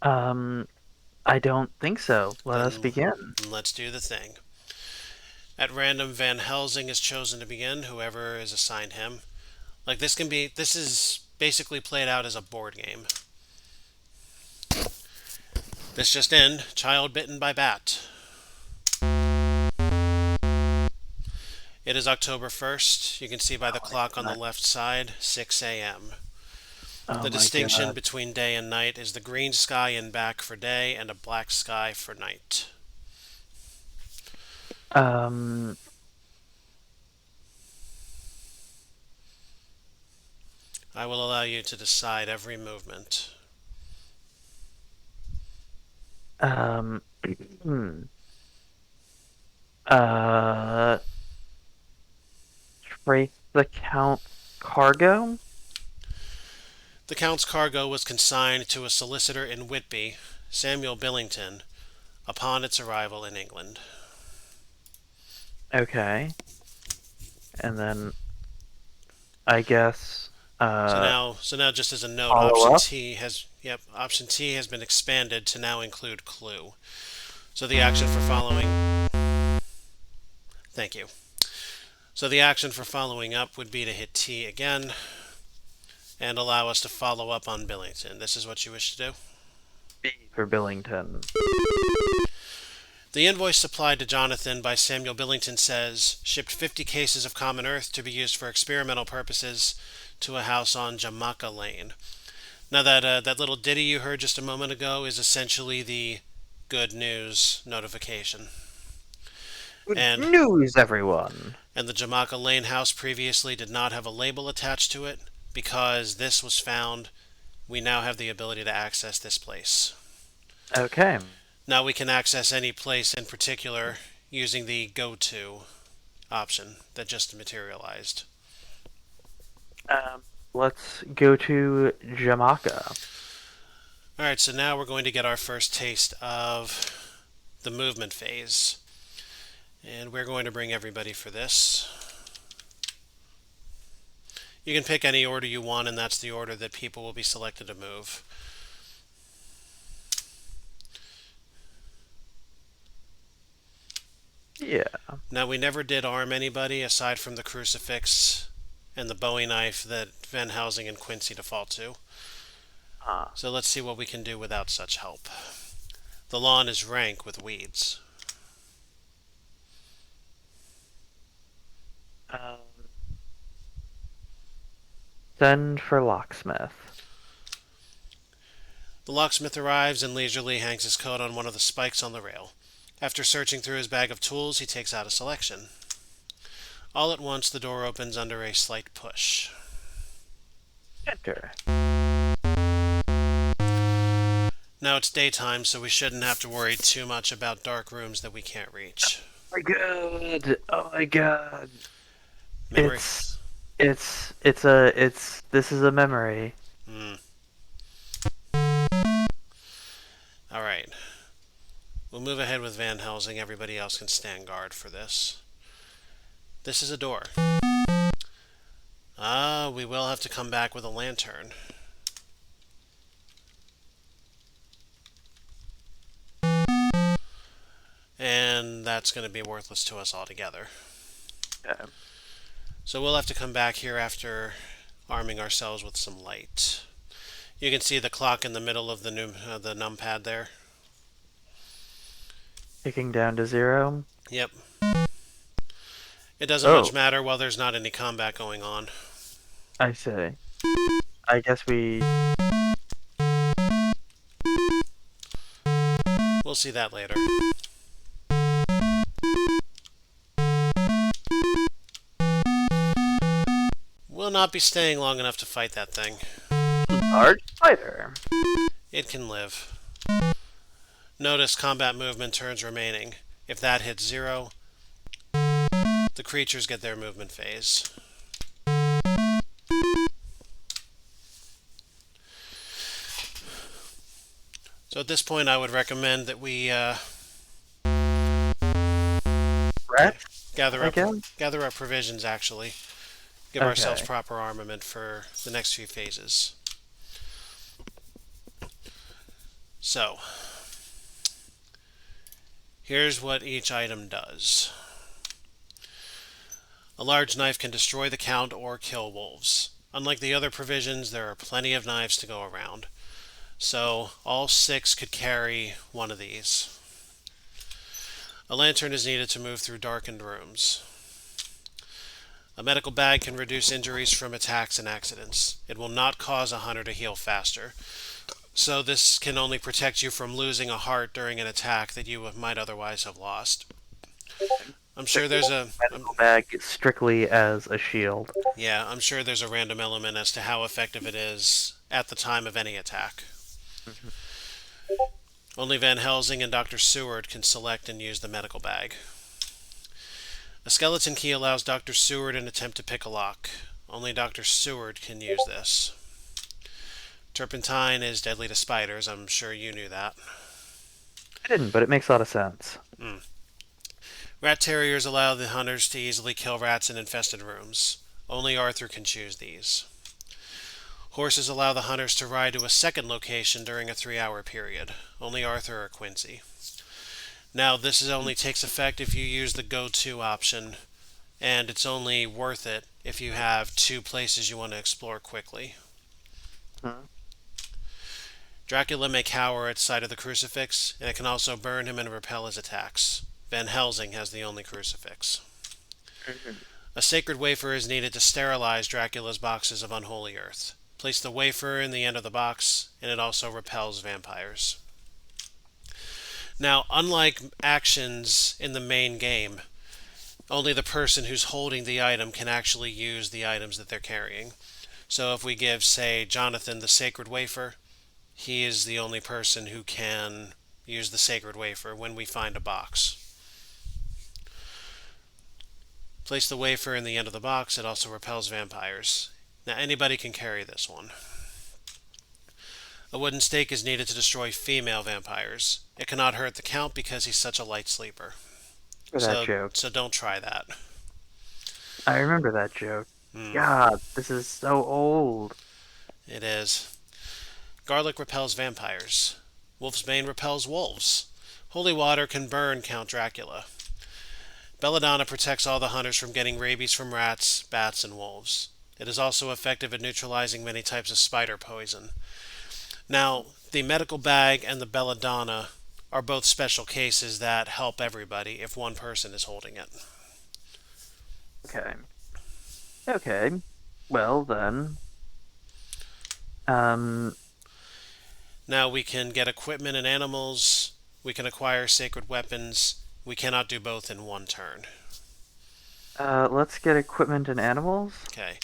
um, I don't think so. Let us Then begin. let's do the thing. At random, Van Helsing is chosen to begin, whoever is assigned him. This is basically played out as a board game. This just in: child bitten by bat. It is October 1st. You can see by the Oh my clock on the god. left side, 6 a.m. Oh The my distinction god. between day and night is the green sky in back for day and a black sky for night. Um, I will allow you to decide every movement. um, hmm. Uh, Trace the Count cargo? The Count's cargo was consigned to a solicitor in Whitby, Samuel Billington, upon its arrival in England. Okay. And then I guess Uh, So now, just as a note, Follow up. option T has been expanded to now include clue. So the action for following, thank you. So the action for following up would be to hit T again and allow us to follow up on Billington. This is what you wish to do. B for Billington. The invoice supplied to Jonathan by Samuel Billington says, shipped 50 cases of common earth to be used for experimental purposes to a house on Jamaica Lane. Now that little ditty you heard just a moment ago is essentially the good news notification. Good And news, everyone. and the Jamaica Lane house previously did not have a label attached to it. Because this was found, we now have the ability to access this place. Okay. Now we can access any place in particular using the go to option that just materialized. Um, let's go to Jamaica. Alright, so now we're going to get our first taste of the movement phase. And we're going to bring everybody for this. You can pick any order you want, and that's the order that people will be selected to move. Yeah. Now, we never did arm anybody aside from the crucifix and the Bowie knife that Van Helsing and Quincy default to. Ah. So let's see what we can do without such help. The lawn is rank with weeds. Um, send for locksmith. The locksmith arrives and leisurely hangs his coat on one of the spikes on the rail. After searching through his bag of tools, he takes out a selection. All at once, the door opens under a slight push. Enter. Now it's daytime, so we shouldn't have to worry too much about dark rooms that we can't reach. Oh my god. Oh my god. Memory. This is a memory. Hmm. Alright. We'll move ahead with Van Helsing. Everybody else can stand guard for this. This is a door. We will have to come back with a lantern. And that's going to be worthless to us altogether. Okay. So we'll have to come back here after arming ourselves with some light. You can see the clock in the middle of the numpad there. Ticking down to 0. Yep. It doesn't Oh, much matter while there's not any combat going on. I see. I guess we... We'll see that later. We'll not be staying long enough to fight that thing. Large spider. It can live. Notice combat movement turns remaining. If that hits 0, the creatures get their movement phase. So at this point, I would recommend that we Rat? gather up Again? gather up provisions. Actually, give ourselves Okay. proper armament for the next few phases. So, here's what each item does. A large knife can destroy the count or kill wolves. Unlike the other provisions, there are plenty of knives to go around. So, all 6 could carry one of these. A lantern is needed to move through darkened rooms. A medical bag can reduce injuries from attacks and accidents. It will not cause a hunter to heal faster. So this can only protect you from losing a heart during an attack that you might otherwise have lost. I'm sure there's a Medical bag strictly as a shield. I'm sure there's a random element as to how effective it is at the time of any attack. Mhm. Only Van Helsing and Dr. Seward can select and use the medical bag. A skeleton key allows Dr. Seward an attempt to pick a lock. Only Dr. Seward can use this. Turpentine is deadly to spiders. I'm sure you knew that. I didn't, but it makes a lot of sense. Rat terriers allow the hunters to easily kill rats in infested rooms. Only Arthur can choose these. Horses allow the hunters to ride to a second location during a 3 hour period. Only Arthur or Quincy. Now, only takes effect if you use the go to option, and it's only worth it if you have two places you want to explore quickly. Hmm. Dracula may cower at sight of the crucifix, and it can also burn him and repel his attacks. Van Helsing has the only crucifix. A sacred wafer is needed to sterilize Dracula's boxes of unholy earth. Place the wafer in the end of the box, and it also repels vampires. Now, unlike actions in the main game, only the person who's holding the item can actually use the items that they're carrying. So if we give, say, Jonathan the sacred wafer, he is the only person who can use the sacred wafer when we find a box. Place the wafer in the end of the box, it also repels vampires. Now, anybody can carry this one. A wooden stake is needed to destroy female vampires. It cannot hurt the Count because he's such a light sleeper. For that joke. So don't try that. I remember that joke. Mm, God, this is so old. it is. Garlic repels vampires. Wolf's Bane repels wolves. Holy water can burn Count Dracula. Belladonna protects all the hunters from getting rabies from rats, bats, and wolves. It is also effective at neutralizing many types of spider poison. Now, the medical bag and the belladonna are both special cases that help everybody if one person is holding it. Okay. Okay. Well then. Um Now we can get equipment and animals, we can acquire sacred weapons. We cannot do both in one turn. let's get equipment and animals. Okay,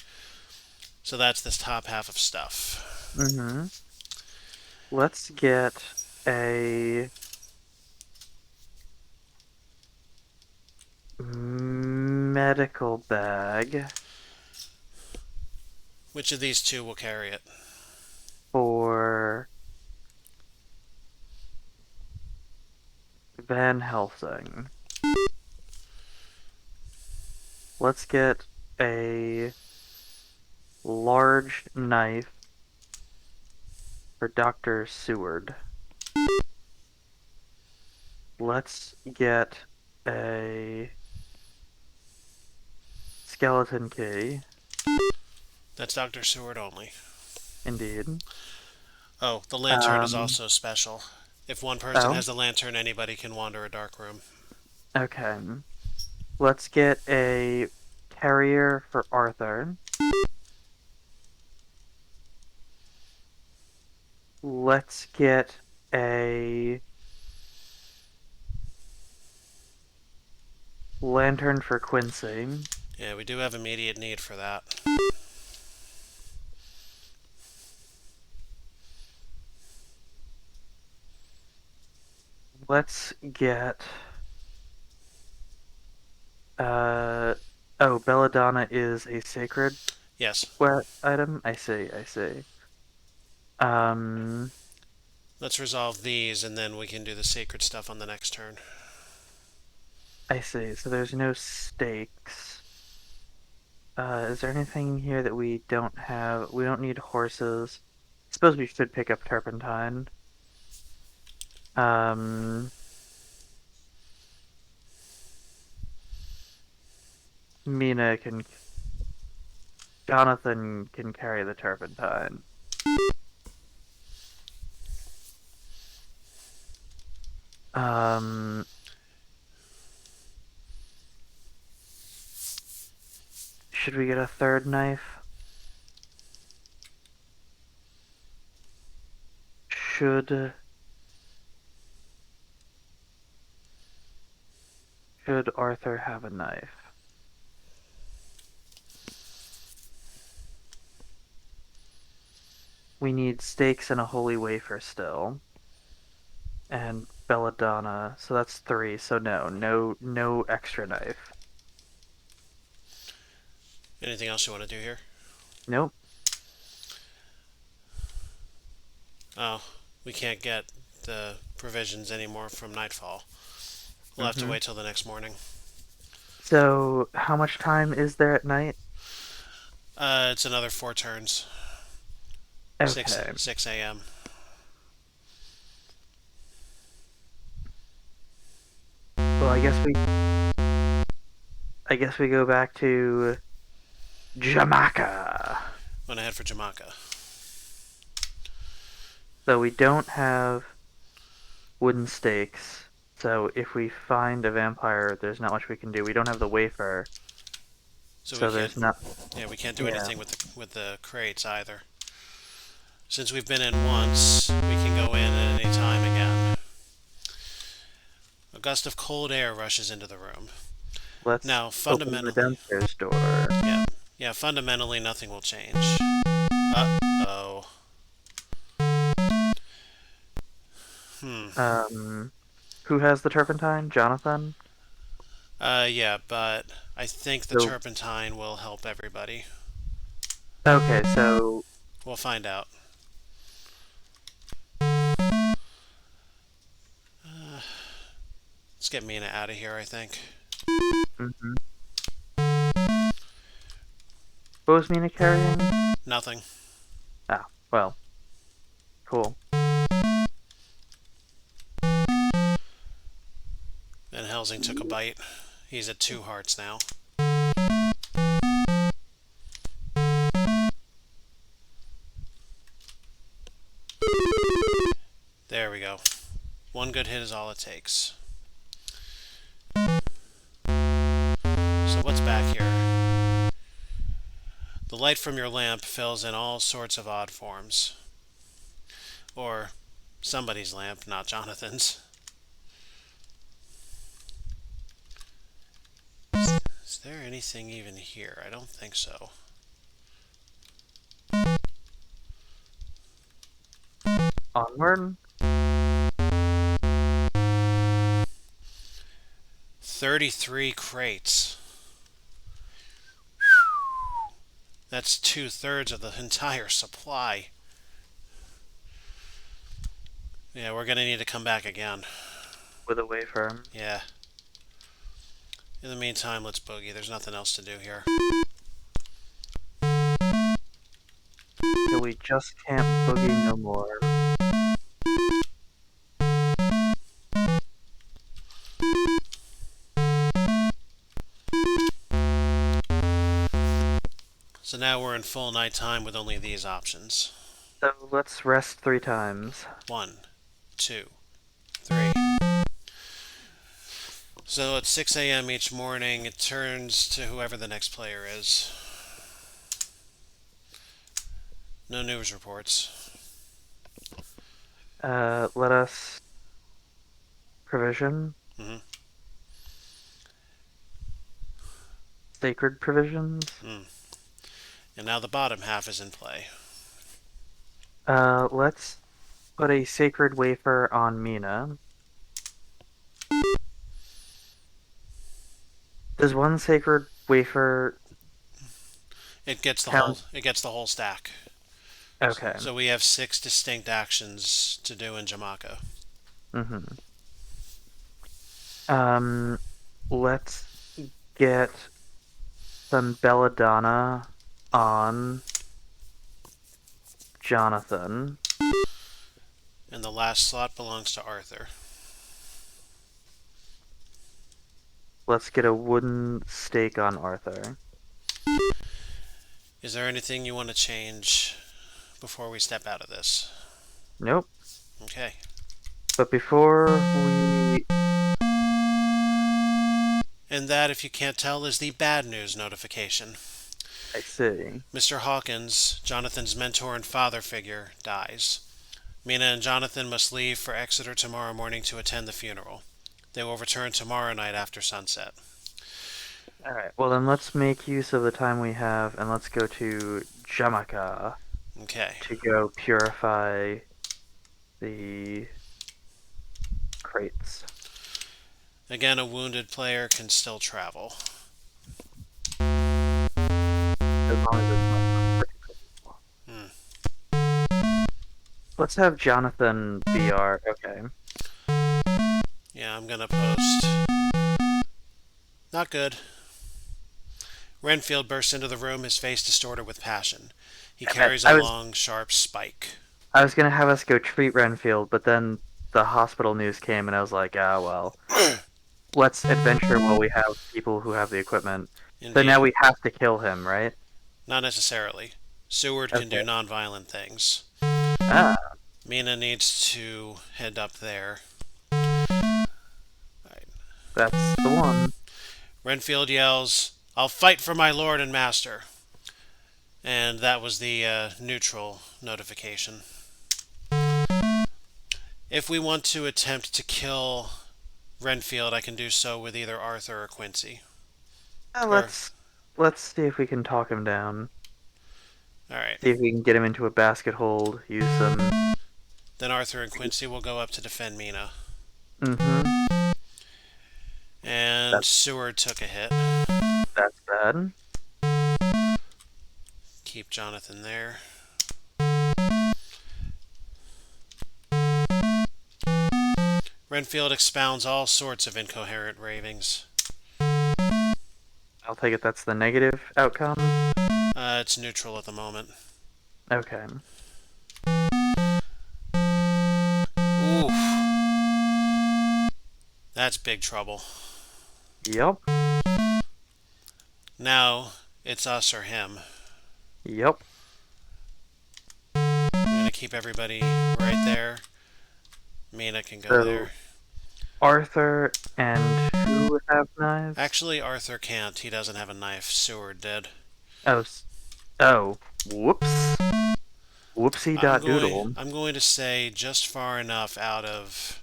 so that's this top half of stuff. Mm-hmm. Let's get a medical bag Which of these two will carry it? for Van Helsing. Let's get a large knife for Dr. Seward. Let's get a skeleton key. That's Dr. Seward only. Indeed. Oh, the lantern is Um, also special. If one person oh, has the lantern, anybody can wander a dark room. okay. Let's get a carrier for Arthur. Let's get a lantern for Quincy. Yeah, we do have immediate need for that. Let's get uh oh, belladonna is a sacred Yes, item. I see, I see. Um let's resolve these and then we can do the sacred stuff on the next turn. I see. So there's no stakes. Is there anything here that we don't have? We don't need horses. I suppose we should pick up turpentine. Um, Mina can, Jonathan can carry the turpentine. Um, should we get a third knife? Should Arthur have a knife? We need stakes and a holy wafer still. And belladonna, so that's three. So no extra knife. Anything else you want to do here? Nope. Oh, we can't get the provisions anymore from nightfall. We'll have to Mm-hmm. wait till the next morning. So how much time is there at night? It's another 4 turns. Okay. 6 a.m. Well, I guess we go back to Jamaica. Want to head for Jamaica. So we don't have wooden stakes. So if we find a vampire, there's not much we can do. We don't have the wafer, So we so can't. there's not. Yeah, we can't do Yeah. anything with the crates either. Since we've been in once, we can go in at any time again. A gust of cold air rushes into the room. Let's Now, open the fundamentally, downstairs door. yeah, fundamentally nothing will change. Uh-oh. Hmm. Who has the turpentine? Jonathan? Yeah, but I think the So, turpentine will help everybody. okay, so, We'll find out. Let's get Mina out of here, I think. mhm. What was Mina carrying? Nothing. Ah, well, cool. Van Helsing took a bite. He's at 2 hearts now. There we go. One good hit is all it takes. So what's back here? The light from your lamp fills in all sorts of odd forms. Or somebody's lamp, not Jonathan's. Is there anything even here? I don't think so. Onward? 33 crates. That's 2/3 of the entire supply. Yeah, we're gonna need to come back again. With a wafer. Yeah. In the meantime, let's boogie. There's nothing else to do here. So we just can't boogie no more. So now we're in full nighttime with only these options. So let's rest 3 times. 1, 2, 3. So at 6 a.m. each morning, it turns to whoever the next player is. No news reports. Let us provision. Mm-hmm. Sacred provisions. And now the bottom half is in play. Let's put a sacred wafer on Mina. Does one sacred wafer It gets the count? whole. It gets the whole stack. Okay. So we have 6 distinct actions to do in Jamaica. Mm-hmm. Let's get some belladonna on Jonathan. And the last slot belongs to Arthur. Let's get a wooden stake on Arthur. Is there anything you want to change before we step out of this? Nope. Okay. But before we... And that, if you can't tell, is the bad news notification. I see. Mr. Hawkins, Jonathan's mentor and father figure, dies. Mina and Jonathan must leave for Exeter tomorrow morning to attend the funeral. They will return tomorrow night after sunset. Alright, well then let's make use of the time we have and let's go to Jamaica Okay. to go purify the crates. Again, a wounded player can still travel. As long as it's not critical. Let's have Jonathan be our... Okay. Yeah, I'm gonna post. Not good. Renfield bursts into the room, his face distorted with passion. He Damn it. carries a long, sharp spike. I was gonna have us go treat Renfield, but then the hospital news came, and I was like, ah, well, let's adventure while we have people who have the equipment. So now Indeed. we have to kill him, right? Not necessarily. Seward can do Okay. non-violent things. Ah, Mina needs to head up there. Right. that's the one. Renfield yells, "I'll fight for my lord and master." And that was the neutral notification. If we want to attempt to kill Renfield, I can do so with either Arthur or Quincy. Uh, Or, let's let's see if we can talk him down. alright. See if we can get him into a basket hold. Use some. Then Arthur and Quincy will go up to defend Mina. Mm-hmm. And That's Seward took a hit. that's bad. Keep Jonathan there. Renfield expounds all sorts of incoherent ravings. I'll take it. That's the negative outcome. It's neutral at the moment. Okay. Oof. That's big trouble. Yep. Now, it's us or him. Yep. I'm gonna keep everybody right there. Mina can go So there. Arthur and who would have knives? Actually, Arthur can't. He doesn't have a knife. Seward did. Oh. Oh. Whoops. Whoopsie I'm dot going. doodle. I'm going to say just far enough out of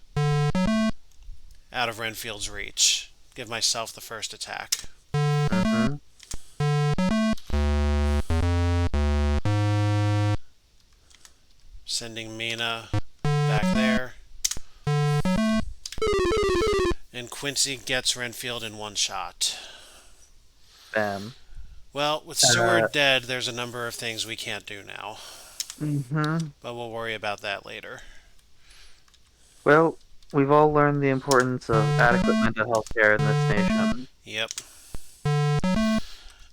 Renfield's reach. Give myself the first attack. Mm-hmm. Sending Mina back there. And Quincy gets Renfield in one shot. Bam. Well, with Uh. Seward dead, there's a number of things we can't do now. Mm-hmm. But we'll worry about that later. Well, we've all learned the importance of adequate mental health care in this nation. Yep.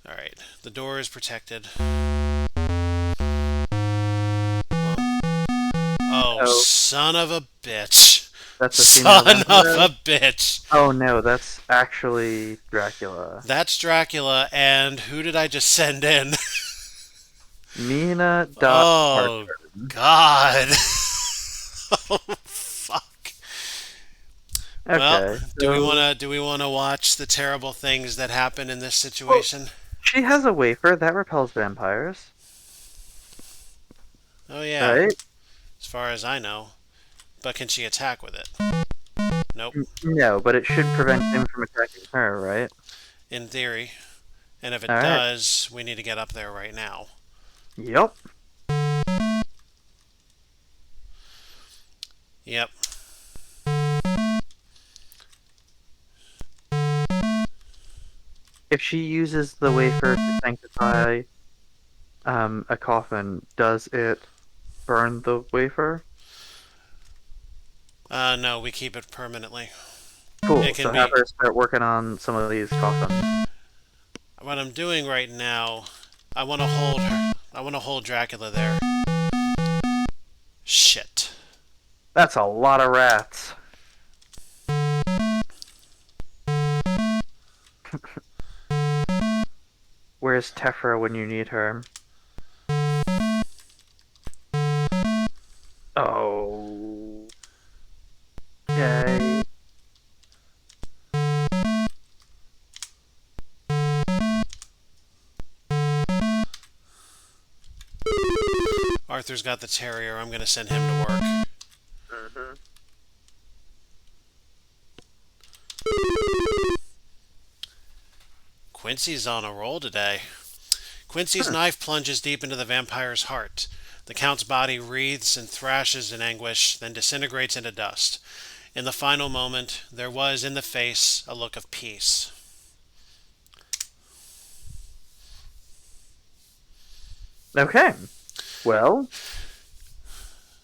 Alright. The door is protected. Oh, Oh, son of a bitch. that's a female Son of vampire? a bitch. Oh no, that's actually Dracula. That's Dracula, and who did I just send in? Mina dot Oh, Hartford. God. Oh, fuck. Well, Okay, so do we wanna watch the terrible things that happen in this well, situation? she has a wafer that repels vampires, Oh yeah, right? as far as I know. But can she attack with it? Nope. No, but it should prevent him from attacking her, right? In theory. And if it All right. does, we need to get up there right now. Yep. Yep. If she uses the wafer to sanctify a coffin, does it burn the wafer? No, we keep it permanently. Cool. It So can have be. her start working on some of these coffins. What I'm doing right now, I want to hold her. I want to hold Dracula there. Shit. That's a lot of rats. Where's Tefra when you need her? Oh. Okay. Arthur's got the terrier. I'm going to send him to work. Mm-hmm. Quincy's on a roll today. Quincy's knife plunges deep into the vampire's heart. The Count's body wreathes and thrashes in anguish, then disintegrates into dust. In the final moment, there was in the face a look of peace. Okay. Well,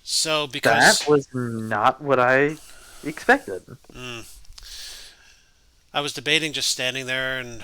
So, that because was not what I expected. I was debating just standing there and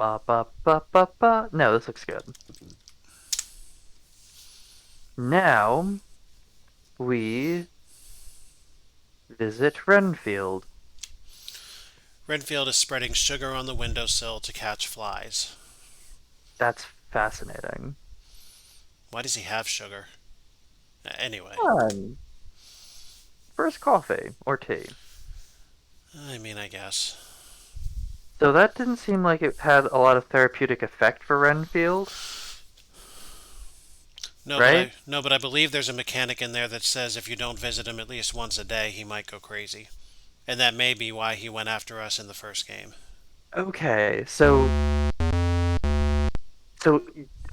Ba ba ba ba ba. No, this looks good. Now we visit Renfield. Renfield is spreading sugar on the windowsill to catch flies. That's fascinating. Why does he have sugar? Anyway, Fun. First coffee or tea. I mean, I guess. So that didn't seem like it had a lot of therapeutic effect for Renfield, right? No, but I believe there's a mechanic in there that says if you don't visit him at least once a day, he might go crazy. And that may be why he went after us in the first game. Okay, so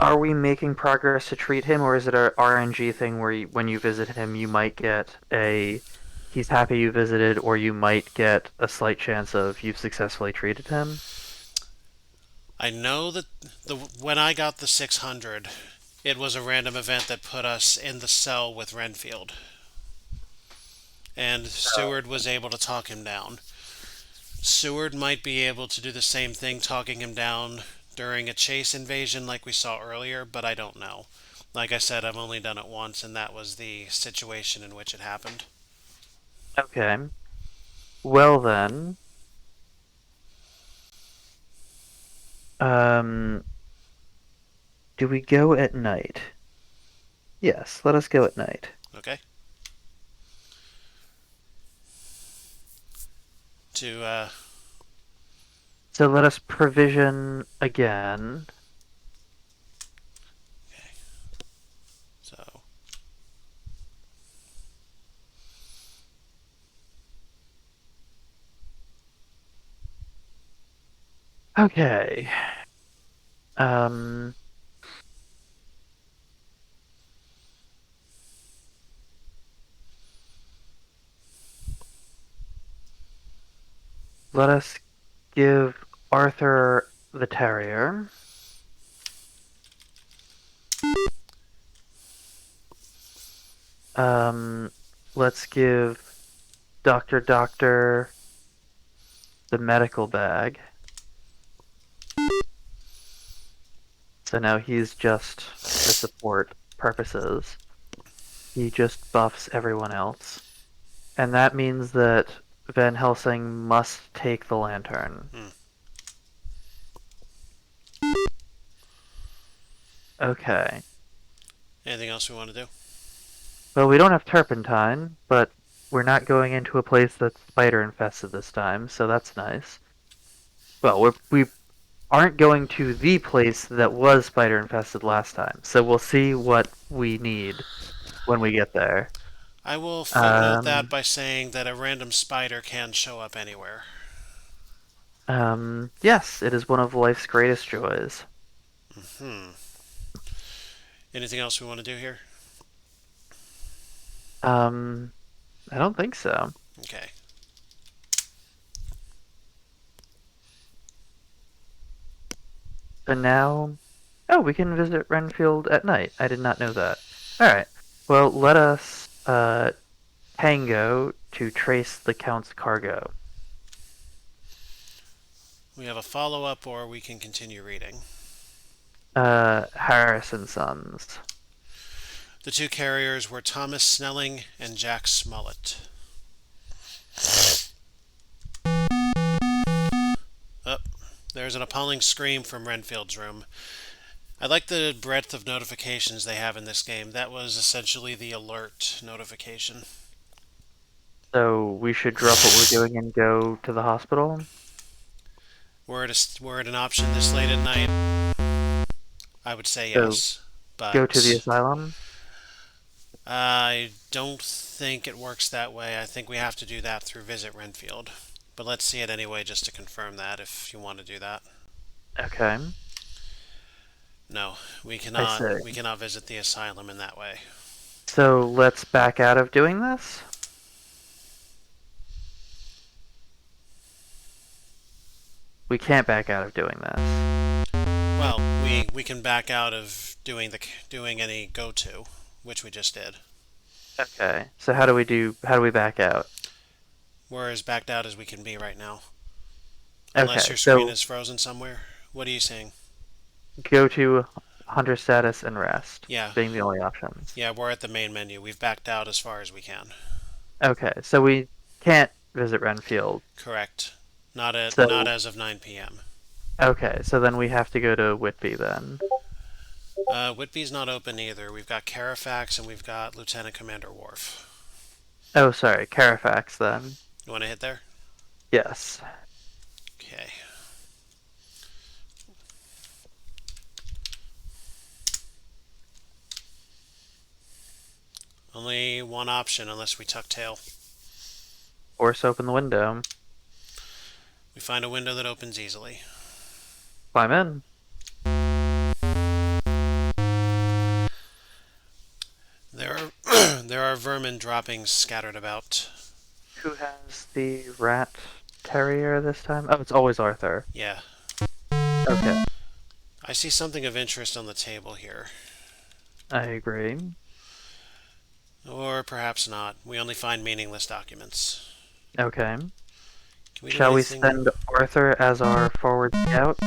are we making progress to treat him, or is it a RNG thing where when you visit him, you might get a he's happy you visited, or you might get a slight chance of you've successfully treated him? I know that when I got the 600, it was a random event that put us in the cell with Renfield, and Seward was able to talk him down. Seward might be able to do the same thing, talking him down during a chase invasion like we saw earlier, but I don't know. Like I said, I've only done it once, and that was the situation in which it happened. Okay. Well then, um, do we go at night? Yes, let us go at night. Okay? To, So let us provision again. okay, so, Okay. Um, Let us give Arthur the terrier. Um, let's give Doctor the medical bag. So now he's just for support purposes. He just buffs everyone else. And that means that Van Helsing must take the lantern. hmm. Okay. Anything else we want to do? Well, we don't have turpentine, but we're not going into a place that's spider infested this time, so that's nice. Well, we aren't going to the place that was spider infested last time, so we'll see what we need when we get there. I will footnote that Um, by saying that a random spider can show up anywhere. yes, it is one of life's greatest joys. Hmm. Anything else we want to do here? Um, I don't think so. Okay. So now, oh, we can visit Renfield at night. I did not know that. All right. Well, let us tango to trace the Count's cargo. We have a follow up, or we can continue reading. Harrison Sons. The two carriers were Thomas Snelling and Jack Smollett. Oh, there's an appalling scream from Renfield's room. I like the breadth of notifications they have in this game. That was essentially the alert notification. So we should drop what we're doing and go to the hospital. Were it an option this late at night, I would say So yes. go to the But asylum. I don't think it works that way. I think we have to do that through Visit Renfield. But let's see it anyway just to confirm that if you want to do that. Okay, No, I see. we cannot visit the asylum in that way. So let's back out of doing this. We can't back out of doing this. Well, we can back out of doing any go to, which we just did. Okay. So how do we back out? We're as backed out as we can be right now. Unless Okay. your screen So is frozen somewhere. What are you saying? Go to hunter status and rest, Yeah, being the only options. yeah, we're at the main menu. We've backed out as far as we can. Okay, so we can't visit Renfield. Correct. Not So, as of 9 p.m. okay, so then we have to go to Whitby then. Whitby's not open either. We've got Carafax and we've got Lieutenant Commander Worf. Oh, sorry, Carafax then. You want to hit there? Yes. Okay. Only one option unless we tuck tail. Force open the window. We find a window that opens easily. Climb in. There are there are vermin droppings scattered about. Who has the rat terrier this time? Oh, it's always Arthur. Yeah. Okay, I see something of interest on the table here. I agree. Or perhaps not. We only find meaningless documents. Okay. Can we do Shall we anything? send Arthur as our forward scout?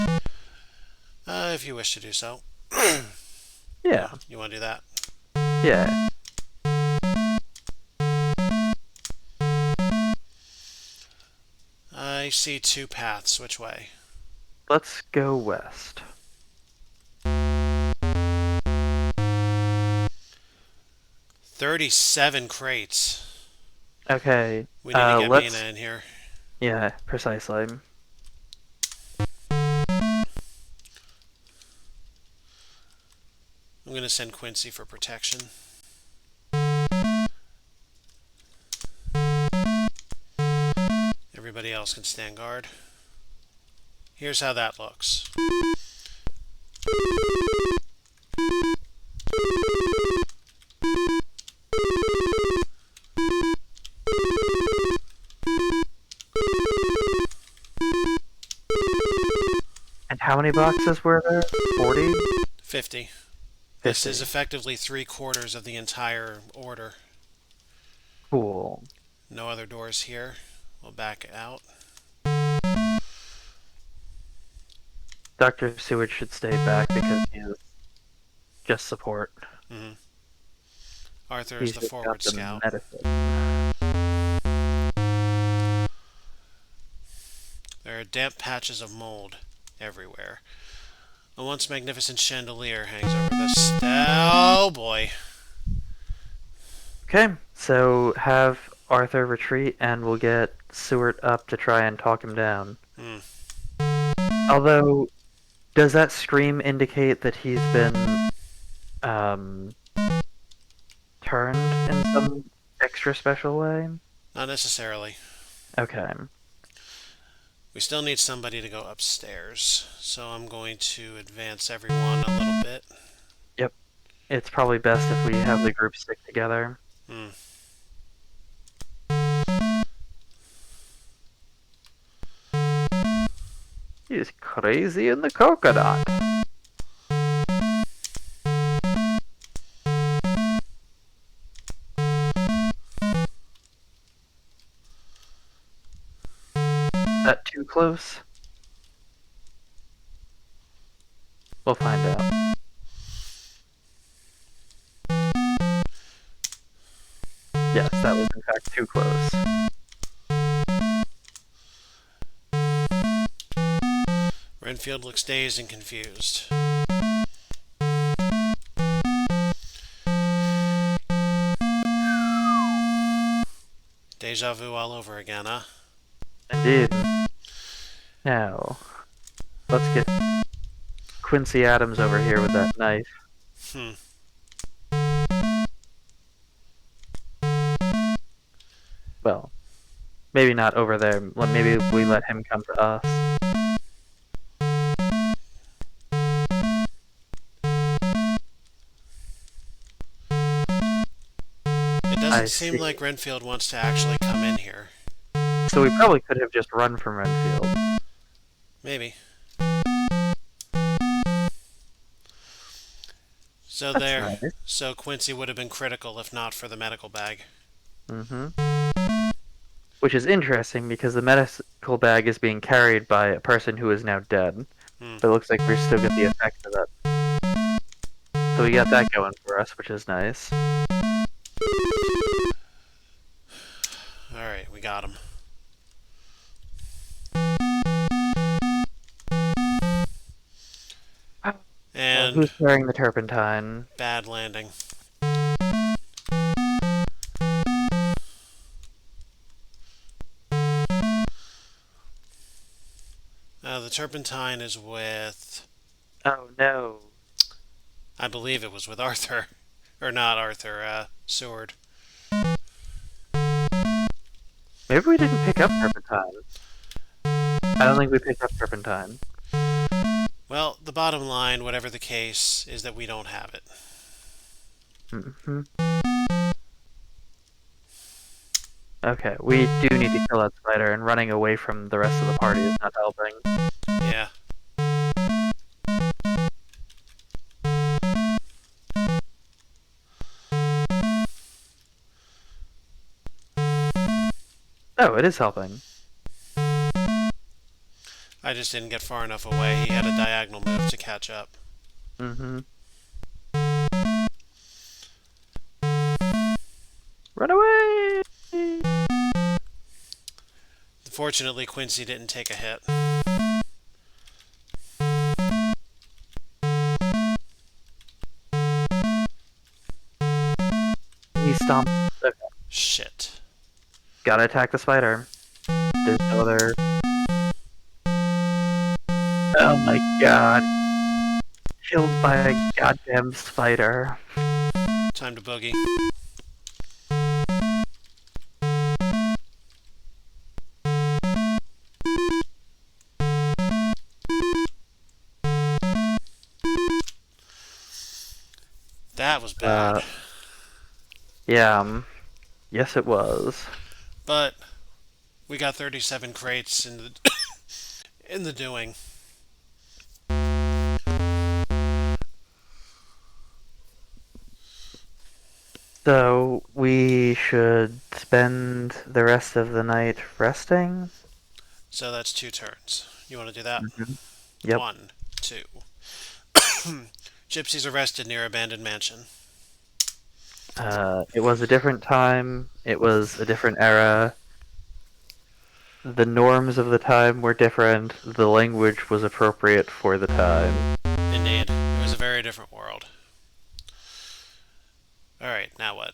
If you wish to do so. Yeah. You want to do that? Yeah. I see two paths. Which way? Let's go west. 37 crates. Okay. We need to get Mina Let's. in here. Yeah, precisely. I'm going to send Quincy for protection. Everybody else can stand guard. Here's how that looks. And how many boxes were there? 40? 50. This 50. is effectively 3/4 of the entire order. Cool. No other doors here. We'll back out. Dr. Seward should stay back because he is just support. Mm-hmm. Arthur is He's the just got forward the scout. medicine. There are damp patches of mold everywhere. A once magnificent chandelier hangs over the Oh boy. Okay, so have Arthur retreat and we'll get Seward up to try and talk him down. Hmm. Although, does that scream indicate that he's been turned in some extra special way? Not necessarily. Okay. We still need somebody to go upstairs, so I'm going to advance everyone a little bit. Yep. It's probably best if we have the group stick together. Hmm. He's crazy in the coconut. Is that too close? We'll find out. Yes, that was in fact too close. Renfield looks dazed and confused. Deja vu all over again, huh? Indeed. Now, let's get Quincy Adams over here with that knife. Hmm. Well, maybe not over there. Maybe we let him come to us. It I doesn't seem see. like Renfield wants to actually come in here. So we probably could have just run from Renfield. Maybe. So That's there. nice. So Quincy would have been critical if not for the medical bag. Mm-hmm. Which is interesting because the medical bag is being carried by a person who is now dead. Hmm. But it looks like we're still get the effect of it. So we got that going for us, which is nice. Alright, we got him. And Who's carrying the turpentine? bad landing. The turpentine is with... Oh no. I believe it was with Arthur. Or not Arthur, Seward. Maybe we didn't pick up turpentine. I don't think we picked up turpentine. Well, the bottom line, whatever the case, is that we don't have it. Mm-hmm. Okay, we do need to kill that spider, and running away from the rest of the party is not helping. Yeah. Oh, it is helping. I just didn't get far enough away. He had a diagonal move to catch up. Mm-hmm. Run away! Fortunately, Quincy didn't take a hit. He stomped. Okay. Shit. Gotta attack the spider. There's no other. Oh my god. Killed by a goddamn spider. Time to boogie. That was bad. Yeah. Yes, it was. But we got 37 crates in the in the doing. So, we should spend the rest of the night resting? So that's 2 turns. You want to do that? Mm-hmm. Yep. 1, 2. Gypsies arrested near abandoned mansion. It was a different time. It was a different era. The norms of the time were different. The language was appropriate for the time. Indeed. It was a very different world. Alright, now what?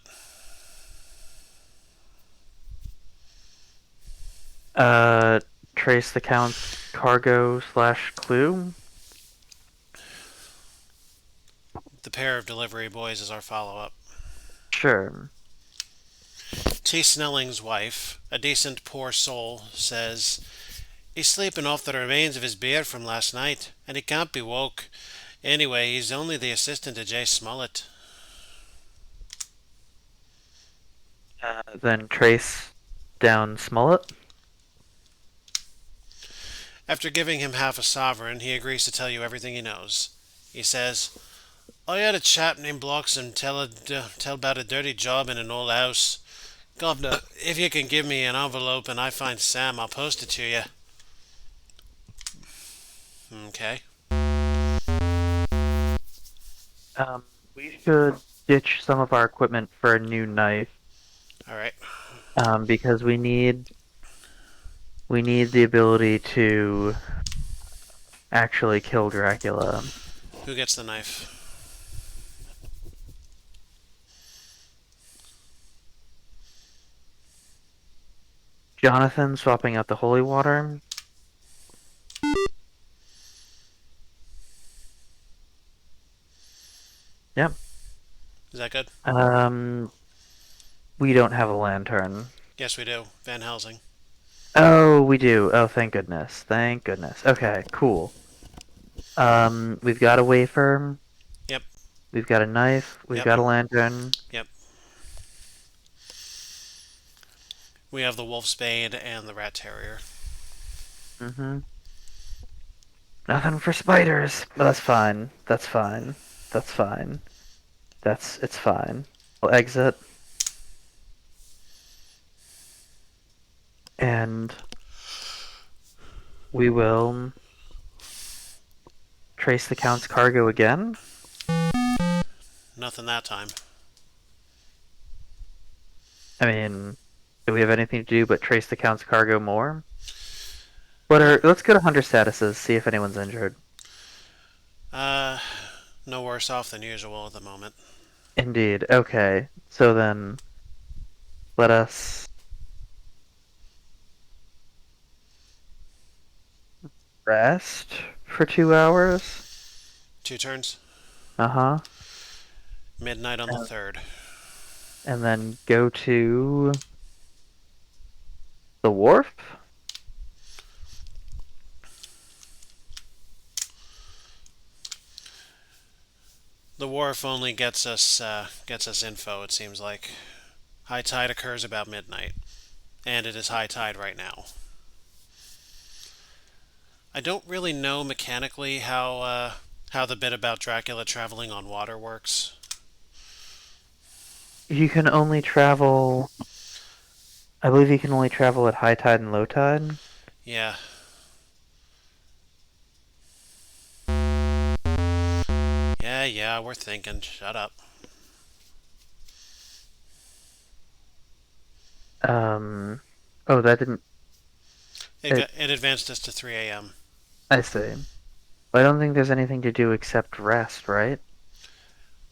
Trace the Count's cargo/clue? The pair of delivery boys is our follow-up. Sure. T. Snelling's wife, a decent poor soul, says, "He's sleeping off the remains of his beer from last night, and he can't be woke. Anyway, he's only the assistant to Jay Smollett." Then trace down Smollett. After giving him half a sovereign, he agrees to tell you everything he knows. He says, "I had a chap named Bloxham tell about a dirty job in an old house. Governor, if you can give me an envelope and I find Sam, I'll post it to you." Okay. We should ditch some of our equipment for a new knife. Alright. Because we need the ability to actually kill Dracula. Who gets the knife? Jonathan swapping out the holy water. Yep. Is that good? We don't have a lantern. Yes, we do. Van Helsing. Oh, we do. Oh, thank goodness. Thank goodness. Okay, cool. We've got a wafer. Yep. We've got a knife. We've Yep. got a lantern. Yep. We have the wolf spade and the rat terrier. Mm-hmm. Nothing for spiders. But that's fine. That's fine. That's fine. It's fine. We'll exit. And we will Trace the Count's cargo again? Nothing that time. I mean, do we have anything to do but trace the Count's cargo more? Let's go to hunter statuses, see if anyone's injured. Uh, no worse off than usual at the moment. Indeed. Okay. So then let us rest for 2 hours. 2 turns. Uh-huh. Midnight on the 3rd. And then go to the wharf. The wharf only gets us info. It seems like high tide occurs about midnight, and it is high tide right now. I don't really know mechanically how the bit about Dracula traveling on water works. You can only travel. I believe you can only travel at high tide and low tide. Yeah. Yeah, we're thinking. Shut up. Um. Oh, that didn't. It. It advanced us to 3 a.m. I see. I don't think there's anything to do except rest, right?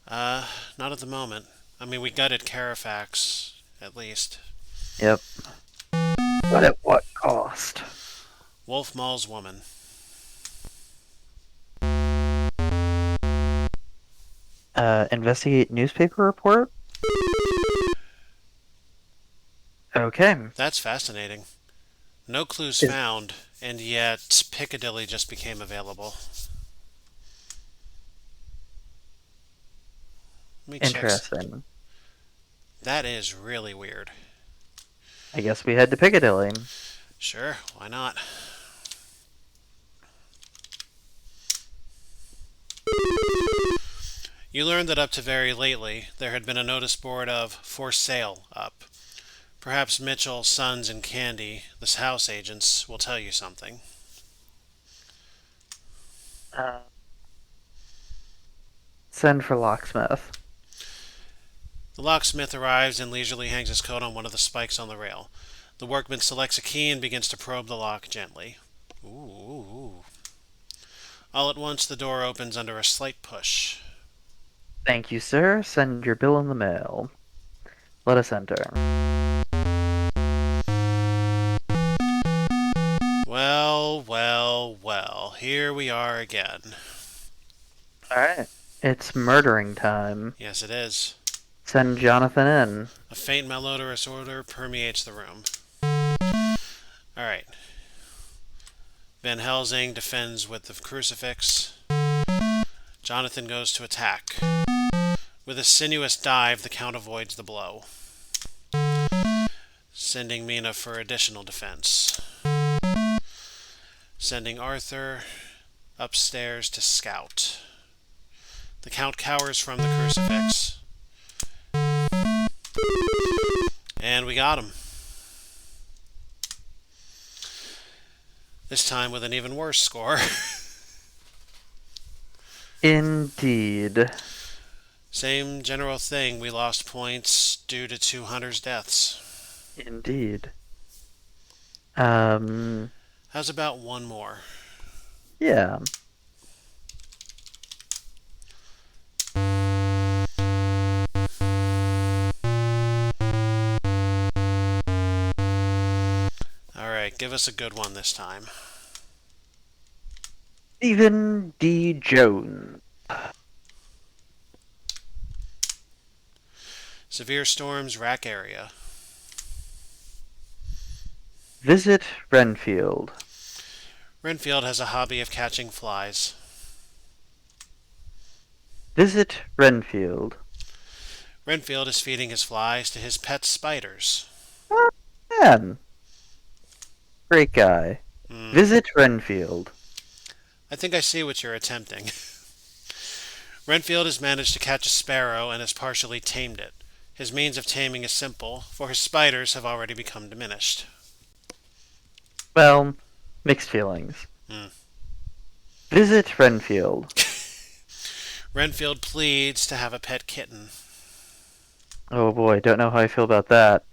Uh, Not at the moment. I mean, we gutted Carafax, at least. Yep. But at what cost? Wolf Mauls woman. Investigate newspaper report? Okay. That's fascinating. No clues Is found, and yet Piccadilly just became available. Let me check. interesting. That is really weird. I guess we head to Piccadilly. Sure, why not? You learned that up to very lately, there had been a notice board of "For Sale" up. Perhaps Mitchell, Sons, and Candy, the house agents, will tell you something. Uh, Send for locksmith. The locksmith arrives and leisurely hangs his coat on one of the spikes on the rail. The workman selects a key and begins to probe the lock gently. Ooh. All at once, the door opens under a slight push. Thank you, sir. Send your bill in the mail. Let us enter. Well. Here we are again. Alright. It's murdering time. Yes, it is. Send Jonathan in. A faint malodorous odor permeates the room. Alright. Van Helsing defends with the crucifix. Jonathan goes to attack. With a sinuous dive, the Count avoids the blow, sending Mina for additional defense. Sending Arthur upstairs to scout. The Count cowers from the crucifix. And we got him. This time with an even worse score. Indeed. Same general thing. We lost points due to 2 hunters' deaths. Indeed. How's about one more? Yeah. Alright, give us a good one this time. Stephen D. Jones. Severe storms rack area. Visit Renfield. Renfield has a hobby of catching flies. Visit Renfield. Renfield is feeding his flies to his pet spiders. Oh, man. Great guy. Hmm. Visit Renfield. I think I see what you're attempting. Renfield has managed to catch a sparrow and has partially tamed it. His means of taming is simple, for his spiders have already become diminished. Well, mixed feelings. Hmm. Visit Renfield. Renfield pleads to have a pet kitten. Oh boy, don't know how I feel about that.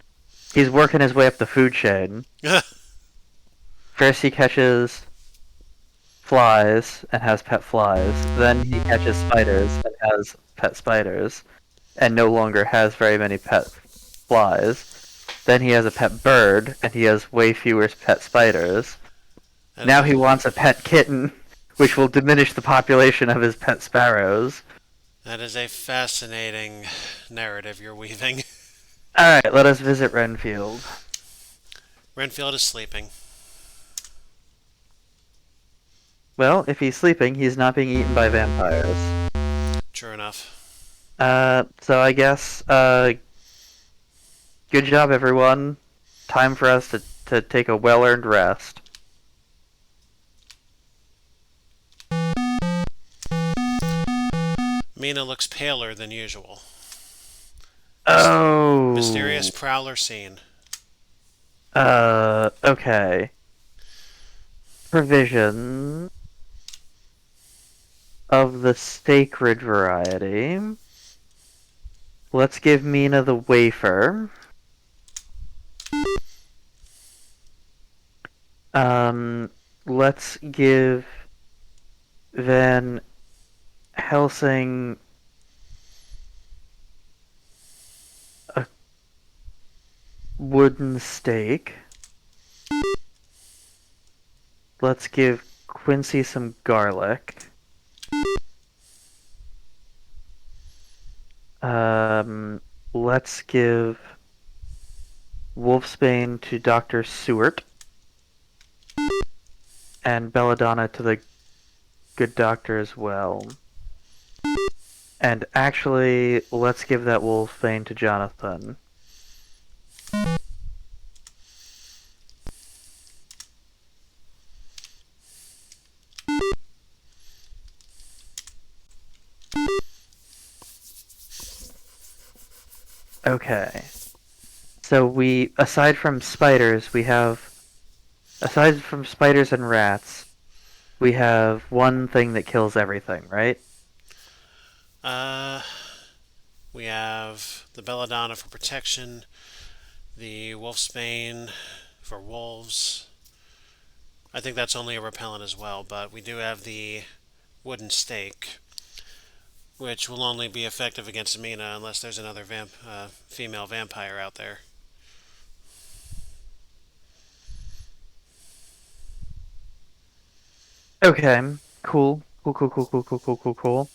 He's working his way up the food chain. First he catches flies and has pet flies. Then he catches spiders and has pet spiders. And no longer has very many pet flies. Then he has a pet bird and he has way fewer pet spiders. That is Now a, he wants a pet kitten, which will diminish the population of his pet sparrows. that is a fascinating narrative you're weaving. Alright, let us visit Renfield. Renfield is sleeping. Well, if he's sleeping, he's not being eaten by vampires. True enough. So I guess, good job, everyone. Time for us to take a well-earned rest. Mina looks paler than usual. Oh. Mysterious prowler seen. Okay. Provision of the sacred variety. Let's give Mina the wafer. Let's give Van Helsing a wooden stake. Let's give Quincy some garlic. Let's give Wolfsbane to Dr. Seward. And Belladonna to the good doctor as well. And actually, let's give that Wolfsbane to Jonathan. Okay. So aside from spiders and rats, we have one thing that kills everything, right? Uh, we have the Belladonna for protection, the Wolfsbane for wolves. I think that's only a repellent as well, but we do have the wooden stake, which will only be effective against Mina unless there's another female vampire out there. Okay. Cool. Cool.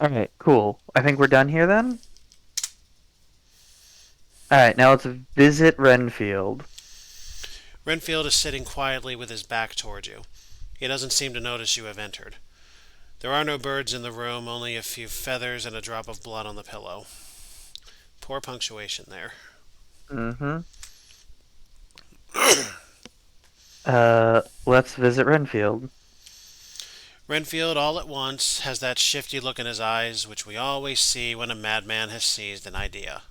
Alright, cool. I think we're done here then? Alright, now let's visit Renfield. Renfield is sitting quietly with his back toward you. He doesn't seem to notice you have entered. There are no birds in the room, only a few feathers and a drop of blood on the pillow. Poor punctuation there. Mm-hmm. Let's visit Renfield. Renfield, all at once, has that shifty look in his eyes which we always see when a madman has seized an idea.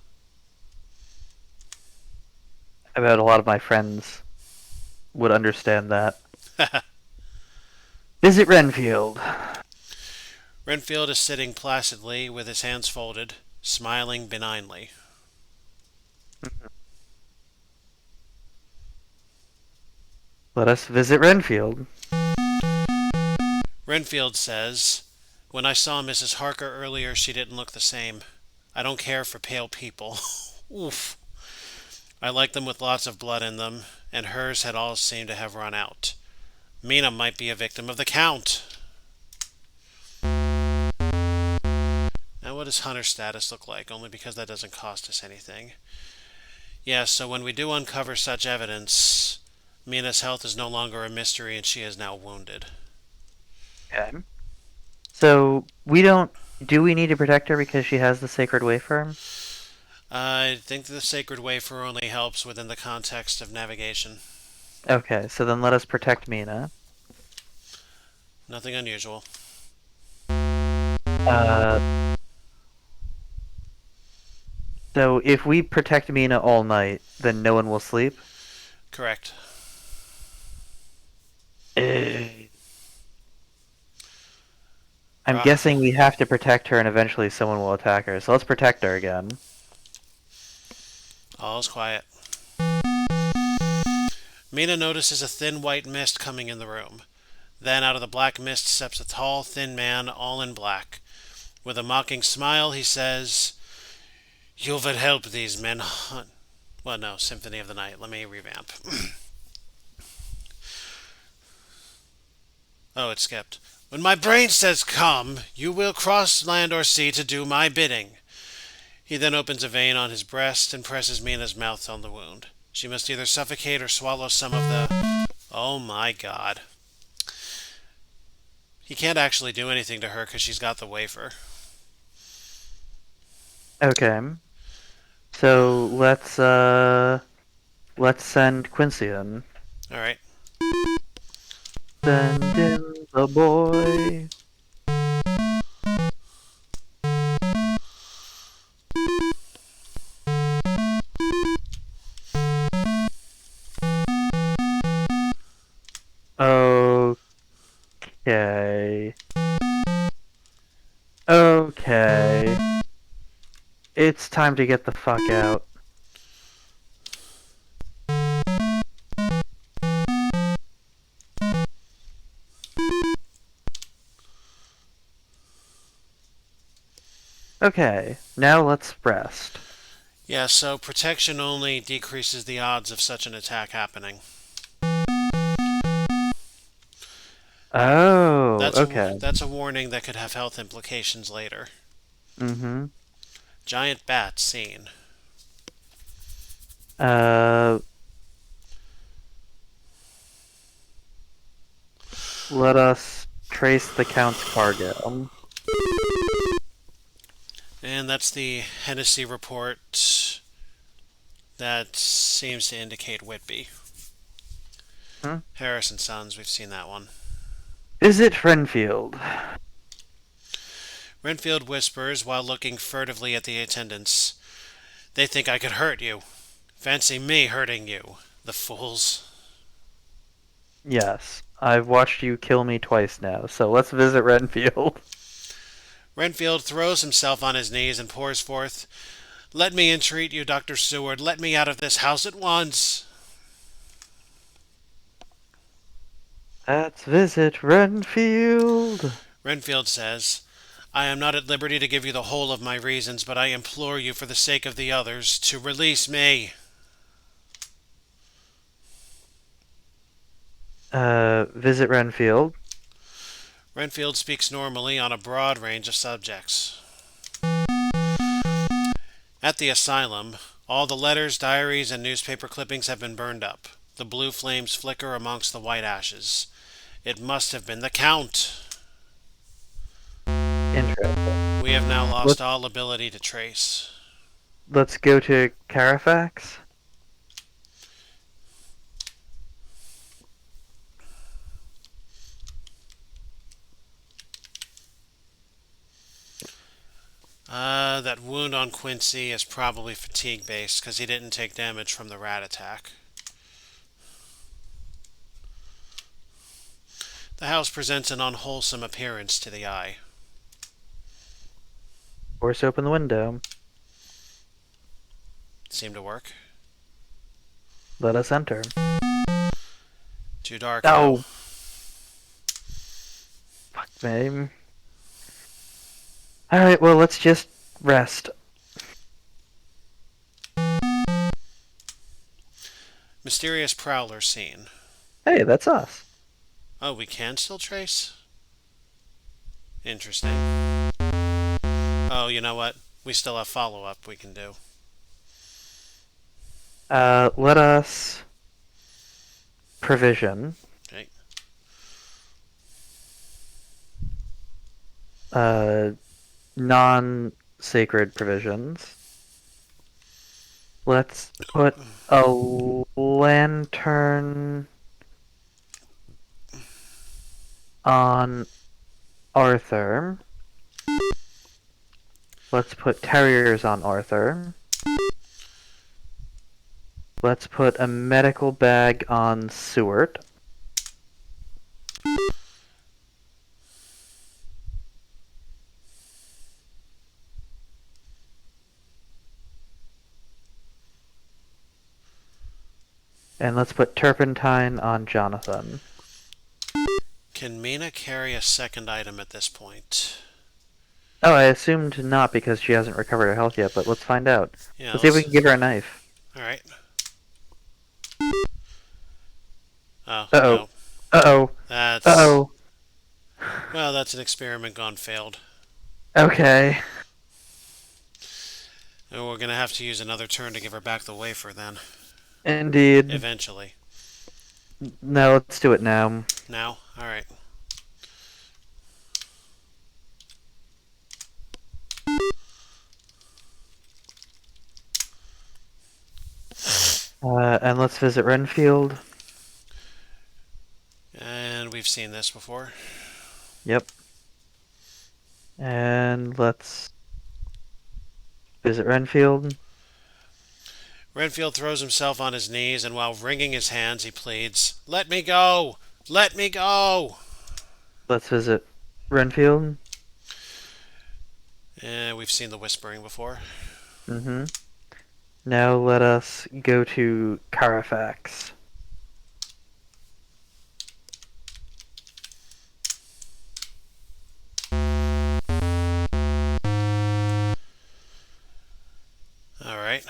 I bet a lot of my friends would understand that. Visit Renfield. Renfield is sitting placidly with his hands folded, smiling benignly. Let us visit Renfield. Renfield says, "When I saw Mrs. Harker earlier, she didn't look the same. I don't care for pale people. Oof. I like them with lots of blood in them, and hers had all seemed to have run out. Mina might be a victim of the Count." Now what does Hunter's status look like? Only because that doesn't cost us anything. Yes, so when we do uncover such evidence, Mina's health is no longer a mystery and she is now wounded. Okay. So, do we need to protect her because she has the sacred wafer? I think the Sacred Wafer only helps within the context of navigation. Okay, so then let us protect Mina. Nothing unusual. So if we protect Mina all night, then no one will sleep? Correct. Eh. I'm guessing we have to protect her and eventually someone will attack her. So let's protect her again. All's quiet. Mina notices a thin white mist coming in the room. Then out of the black mist steps a tall, thin man, all in black. With a mocking smile, he says, "You will help these men hunt." Well, no, Symphony of the Night. Let me revamp. Oh, it skipped. "When my brain says come, you will cross land or sea to do my bidding." He then opens a vein on his breast and presses Mina's mouth on the wound. She must either suffocate or swallow some of the... Oh my god. He can't actually do anything to her because she's got the wafer. Okay. So let's send Quincy in. Alright. Send in the boy. Okay. Okay. It's time to get the fuck out. Okay, now let's rest. Yeah, so protection only decreases the odds of such an attack happening. Oh, That's okay. that's a warning that could have health implications later. Mm-hmm. Giant bat seen. Uh, Let us trace the Count's cargo. And that's the Hennessy report that seems to indicate Whitby. Hmm? Harris and Sons, we've seen that one. Is it Renfield? Renfield whispers while looking furtively at the attendants. "They think I could hurt you. Fancy me hurting you. The fools." Yes. I've watched you kill me twice now, so let's visit Renfield. Renfield throws himself on his knees and pours forth, "Let me entreat you, Dr. Seward. Let me out of this house at once." Let's visit Renfield. Renfield says, "I am not at liberty to give you the whole of my reasons, but I implore you for the sake of the others to release me." Visit Renfield. Renfield speaks normally on a broad range of subjects. At the asylum, all the letters, diaries, and newspaper clippings have been burned up. The blue flames flicker amongst the white ashes. It must have been the Count. Interesting. We have now Let's lost all ability to trace. let's go to Carafax. That wound on Quincy is probably fatigue based because he didn't take damage from the rat attack. The house presents an unwholesome appearance to the eye. Force open the window. Seem to work. Let us enter. Too dark, Oh, though. fuck me. Alright, well, let's just rest. Mysterious prowler seen. Hey, that's us. Oh, we can still trace? Interesting. Oh, you know what? We still have follow-up we can do. Let us provision. Okay. Non-sacred provisions. Let's put a lantern on Arthur. Let's put terriers on Arthur. Let's put a medical bag on Seward. And let's put turpentine on Jonathan. Can Mina carry a second item at this point? Oh, I assumed not because she hasn't recovered her health yet, but let's find out. Yeah, Let's see if we let's. can give her a knife. Alright. Oh, Uh-oh. no. Uh-oh. That's. Uh-oh. Well, that's an experiment gone failed. Okay. And we're gonna have to use another turn to give her back the wafer then. Indeed. Eventually. No, let's do it now. Now? Alright. And let's visit Renfield. And we've seen this before. Yep. And let's visit Renfield. Renfield throws himself on his knees, and while wringing his hands, he pleads, "Let me go! Let me go!" Let's visit Renfield. And we've seen the whispering before. Mm-hmm. Now let us go to Carafax. Alright.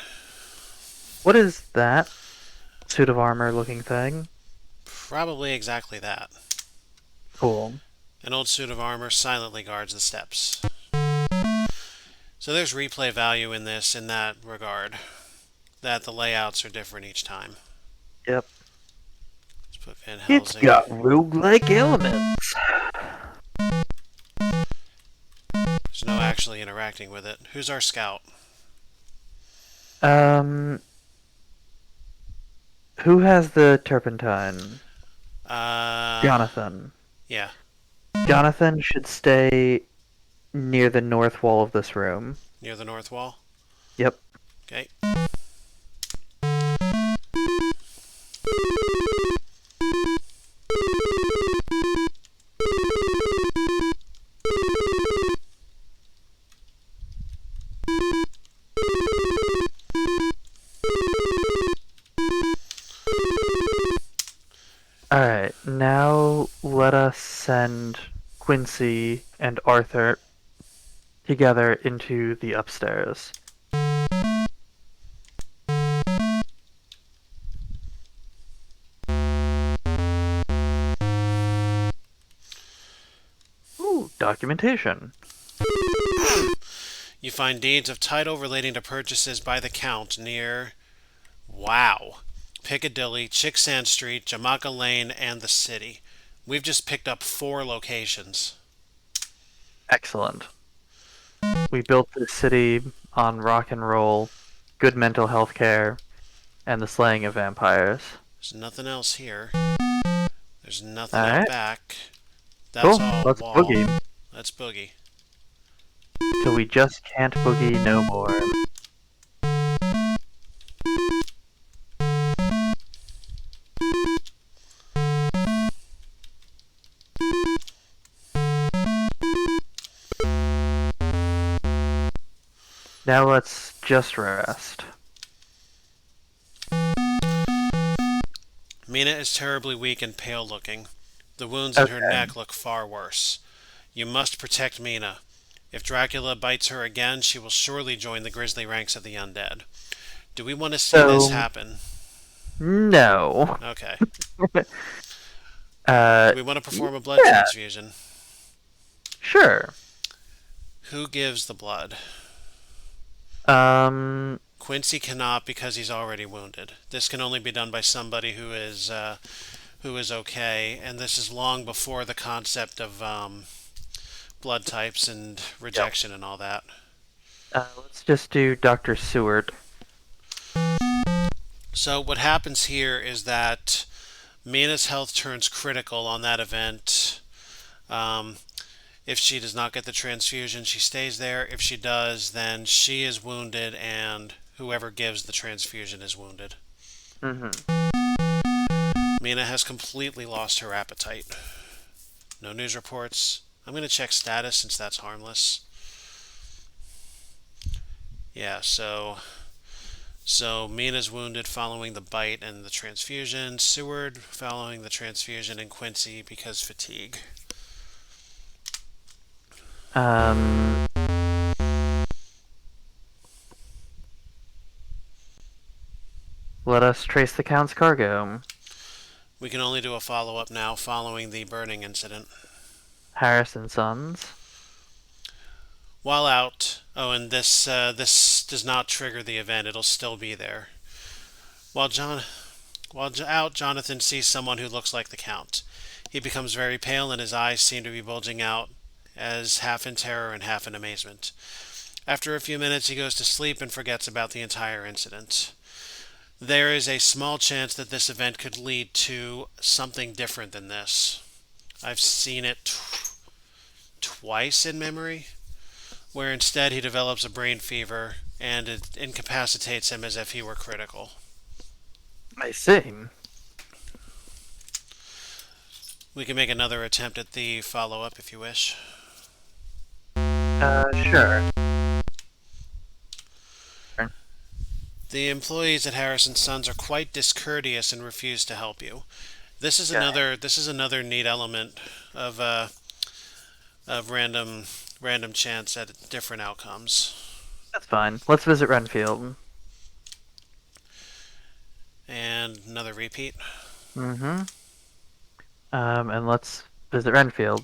What is that suit of armor looking thing? Probably exactly that. Cool. An old suit of armor silently guards the steps. So there's replay value in this in that regard. That the layouts are different each time. Yep. Let's put Van It's Helsing. got roguelike elements. There's no actually interacting with it. Who's our scout? Who has the turpentine? Uh, Jonathan. yeah. Jonathan should stay near the north wall of this room. Near the north wall? Yep. Okay. Alright, now let us send Quincy and Arthur together into the upstairs. Ooh, documentation. You find deeds of title relating to purchases by the Count near, wow, Piccadilly, Chicksand Street, Jamaica Lane, and the city. We've just picked up 4 locations. Excellent. We built this city on rock and roll, good mental health care, and the slaying of vampires. There's nothing else here. There's nothing out Alright, back. That's cool. all Let's wall. boogie. Let's boogie. Till we just can't boogie no more. Now let's just rest. Mina is terribly weak and pale looking. The wounds in her Okay. neck look far worse. You must protect Mina. If Dracula bites her again, she will surely join the grisly ranks of the undead. Do we want to see this So, happen? no. Okay. Uh, Do we want to perform a blood yeah, transfusion? sure. Who gives the blood? Um, Quincy cannot because he's already wounded. This can only be done by somebody who is okay, and this is long before the concept of blood types and yep. rejection and all that. Let's just do Dr. Seward. So what happens here is that Mina's health turns critical on that event. If she does not get the transfusion, she stays there. If she does, then she is wounded, and whoever gives the transfusion is wounded. Mm-hmm. Mina has completely lost her appetite. No news reports. I'm going to check status since that's harmless. Yeah, so So Mina's wounded following the bite and the transfusion, Seward following the transfusion, and Quincy because fatigue. Um, Let us trace the Count's cargo. We can only do a follow-up now following the burning incident. Harris and Sons. While out, oh, and this does not trigger the event. It'll still be there. While out, Jonathan sees someone who looks like the Count. He becomes very pale, and his eyes seem to be bulging out, as half in terror and half in amazement. After a few minutes, he goes to sleep and forgets about the entire incident. There is a small chance that this event could lead to something different than this. I've seen it twice in memory, where instead he develops a brain fever and it incapacitates him as if he were critical. I see. We can make another attempt at the follow-up if you wish. Sure. The employees at Harrison Sons are quite discourteous and refuse to help you. This is Okay. another neat element of random chance at different outcomes. That's fine. Let's visit Renfield. And another repeat. Mm-hmm. And let's visit Renfield.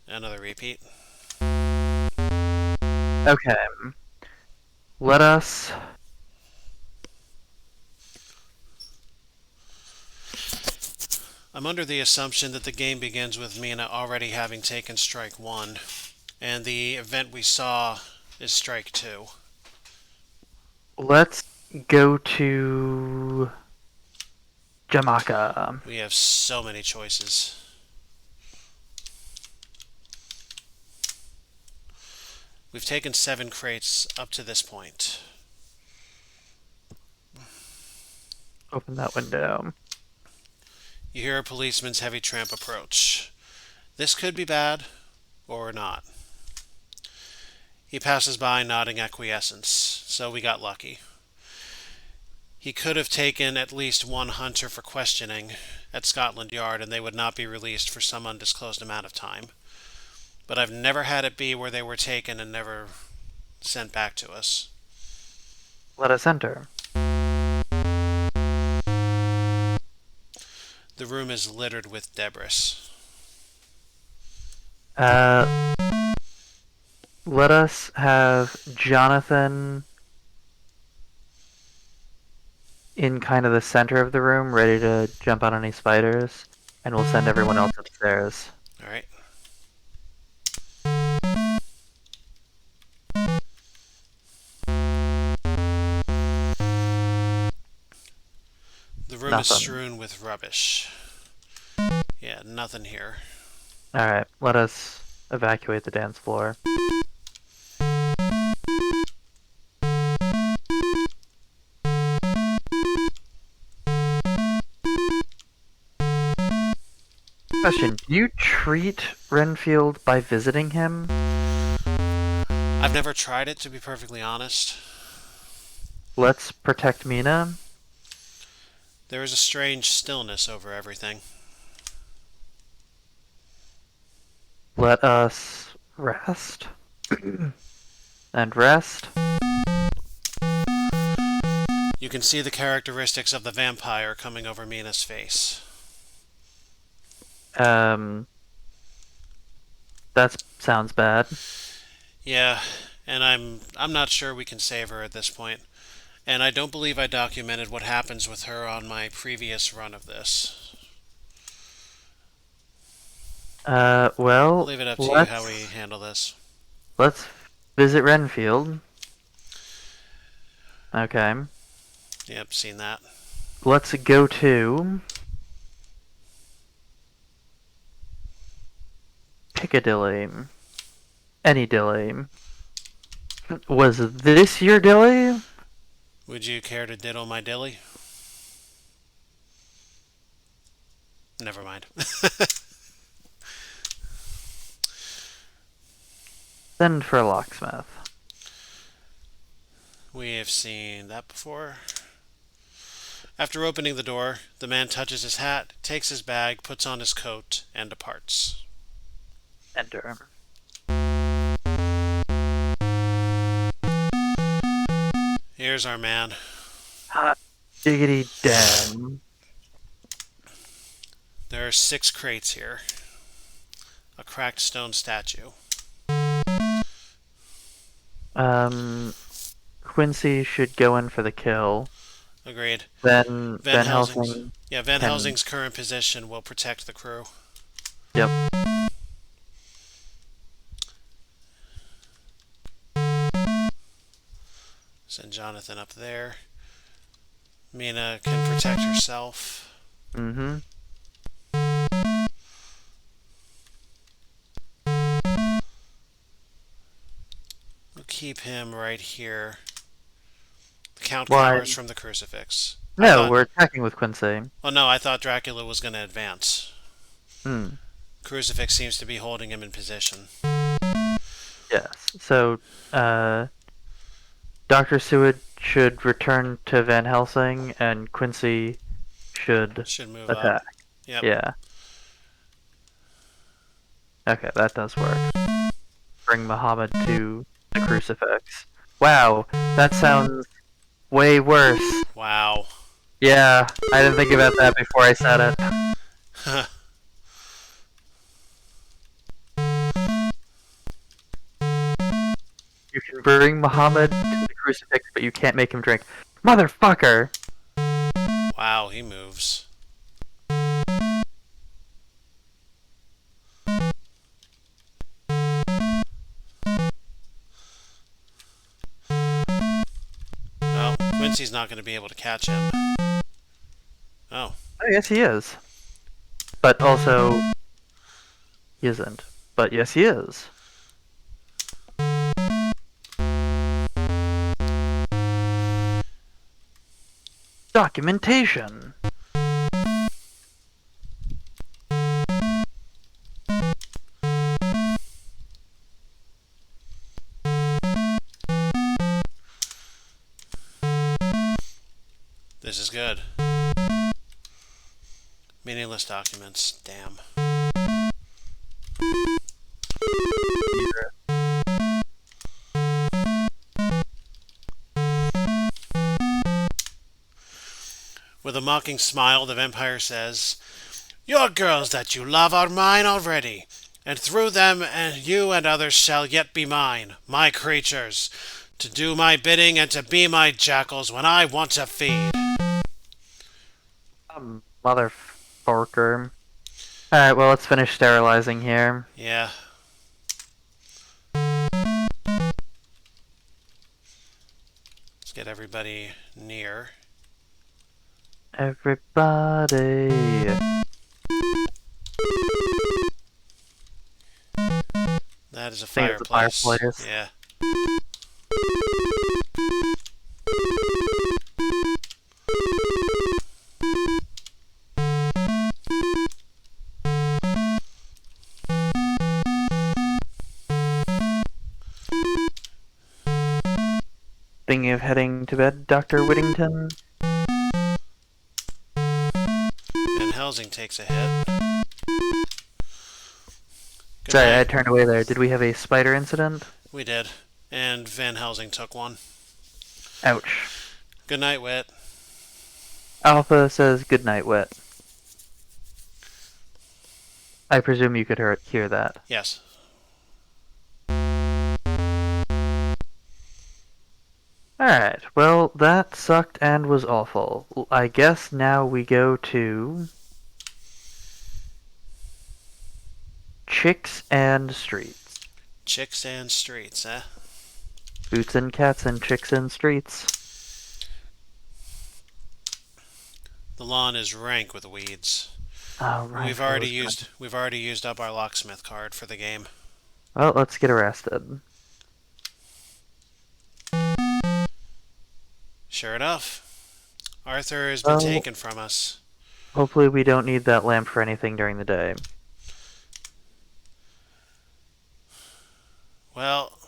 Another repeat. Okay. Let us... I'm under the assumption that the game begins with Mina already having taken strike 1, and the event we saw is strike 2. Let's go to... Jamaica. We have so many choices. We've taken 7 crates up to this point. Open that window. You hear a policeman's heavy tramp approach. This could be bad, or not. He passes by nodding acquiescence, so we got lucky. He could have taken at least one hunter for questioning at Scotland Yard, and they would not be released for some undisclosed amount of time. But I've never had it be where they were taken and never sent back to us. Let us enter. The room is littered with debris. Let us have Jonathan in kind of the center of the room, ready to jump on any spiders, and we'll send everyone else upstairs. Alright. The room is Nothing. strewn with rubbish. Yeah, nothing here. Alright, let us evacuate the dance floor. Question, do you treat Renfield by visiting him? I've never tried it, to be perfectly honest. Let's protect Mina. There is a strange stillness over everything. Let us rest. And rest. You can see the characteristics of the vampire coming over Mina's face. That sounds bad. Yeah, and I'm not sure we can save her at this point. And I don't believe I documented what happens with her on my previous run of this. Well, I'll leave it up to you how we handle this. Let's visit Renfield. Okay. Yep, seen that. Let's go to Piccadilly. Any dilly. Was this your dilly? Would you care to diddle my dilly? Never mind. Send for a locksmith. We have seen that before. After opening the door, the man touches his hat, takes his bag, puts on his coat, and departs. Enter. Here's our man. Hot diggity damn. There are 6 crates here. A cracked stone statue. Quincy should go in for the kill. Agreed. Then Van Van Helsing's Helsing Van can. Helsing's current position will protect the crew. Yep. Send Jonathan up there. Mina can protect herself. Mm-hmm. We'll keep him right here. The Count Why? cowers from the crucifix. No, we're attacking with Quincy. Oh no, I thought Dracula was going to advance. Hmm. Crucifix seems to be holding him in position. Yes. So, Dr. Seward should return to Van Helsing, and Quincy should move attack. up. Yep. Yeah. Okay, that does work. Bring Muhammad to the crucifix. Wow, that sounds way worse. Wow. Yeah, I didn't think about that before I said it. You can bring Muhammad to the crucifix, but you can't make him drink. Motherfucker! Wow, he moves. Well, Quincy's not going to be able to catch him. Oh. Oh, yes, he is. But also, he isn't. But yes, he is. Documentation. This is good. Meaningless documents. Damn. With a mocking smile, the vampire says, "Your girls that you love are mine already, and through them and you and others shall yet be mine, my creatures, to do my bidding and to be my jackals when I want to feed." Motherfucker. Alright, well, let's finish sterilizing here. Yeah. Let's get everybody near. Everybody. That is a think it's a fireplace. fireplace. Yeah. Thinking of heading to bed, Dr. Whittington? Van Helsing takes a hit. Good Sorry, night. I turned away there. Did we have a spider incident? We did. And Van Helsing took one. Ouch. Good night, Wit. Alpha says good night, Wet. I presume you could hear that. Yes. Alright, well, that sucked and was awful. I guess now we go to Chicks and Streets. Chicks and streets, eh? Boots and cats and chicks and streets. The lawn is rank with weeds. Oh, right. We've already used up our locksmith card for the game. Well, let's get arrested. Sure enough, Arthur has been taken from us. Hopefully we don't need that lamp for anything during the day. Well,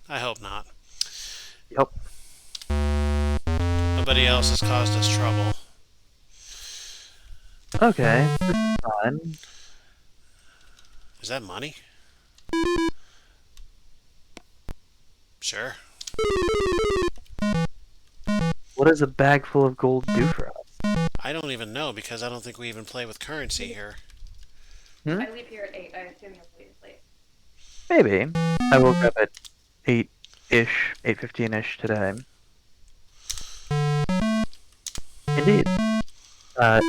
I hope not. Yep. Nobody else has caused us trouble. Okay, this is fine. Is that money? Sure. What does a bag full of gold do for us? I don't even know because I don't think we even play with currency here. Hmm? I leave here at 8. I assume you'll leave late. Maybe. I woke up at 8-ish, 8:15-ish today. Indeed. Uh,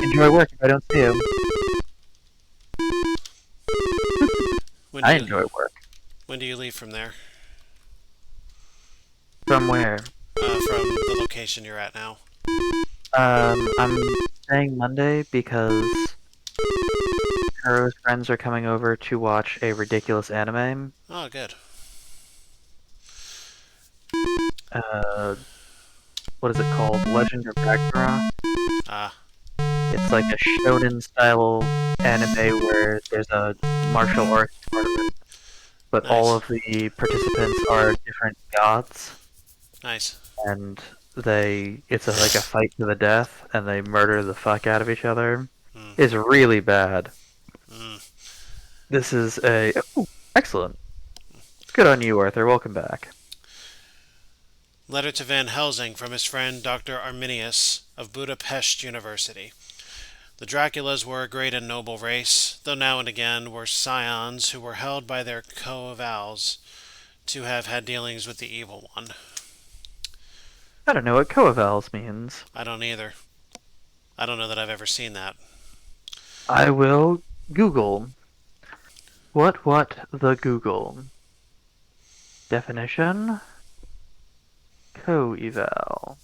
enjoy work if I don't see you. When do I you enjoy work. when do you leave from there? From where? From the location you're at now. I'm staying Monday because Karo's friends are coming over to watch a ridiculous anime. Oh, good. Uh, what is it called? Legend of Ragnarok. Ah, It's like a shonen style anime where there's a martial arts tournament, but all nice, of the participants are different gods, nice. and like a fight to the death, and they murder the fuck out of each other. Mm, It's really bad. mm. This is excellent. Good on you, Arthur. Welcome back. Letter to Van Helsing from his friend Dr. Arminius of Budapest University. The Draculas were a great and noble race, though now and again were scions who were held by their co-avals to have had dealings with the evil one. I don't know what coavals means. I don't either. I don't know that I've ever seen that. I will Google. What the Google? Definition? Co-eval.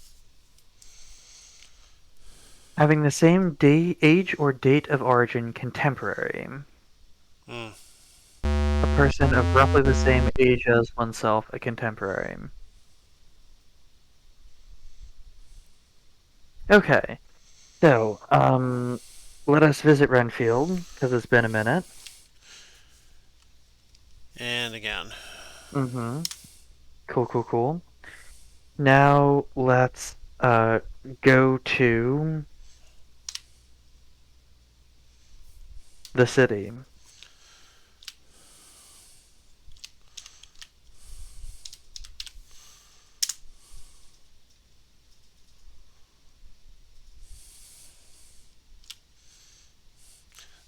Having the same age or date of origin contemporary. Mm, A person of roughly the same age as oneself, a contemporary. Okay, so, let us visit Renfield, because it's been a minute. and again. Mm-hmm. Cool. Now, let's, go to the city.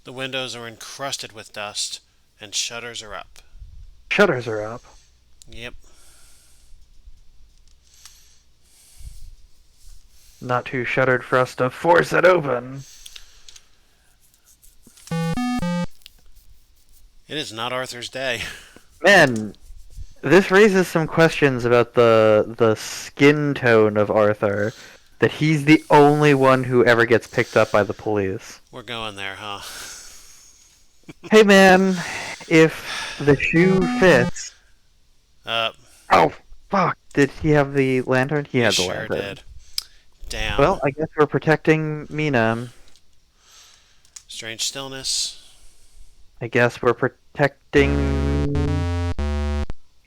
The windows are encrusted with dust, and shutters are up. Shutters are up. Yep. Not too shuttered for us to force it open. It is not Arthur's day. Man, this raises some questions about the skin tone of Arthur. That he's the only one who ever gets picked up by the police. We're going there, huh? Hey man, if the shoe fits. Uh, Oh fuck! Did he have the lantern? He he had the sure lantern. did. Damn. Well, I guess we're protecting Mina. Strange stillness. I guess we're protecting.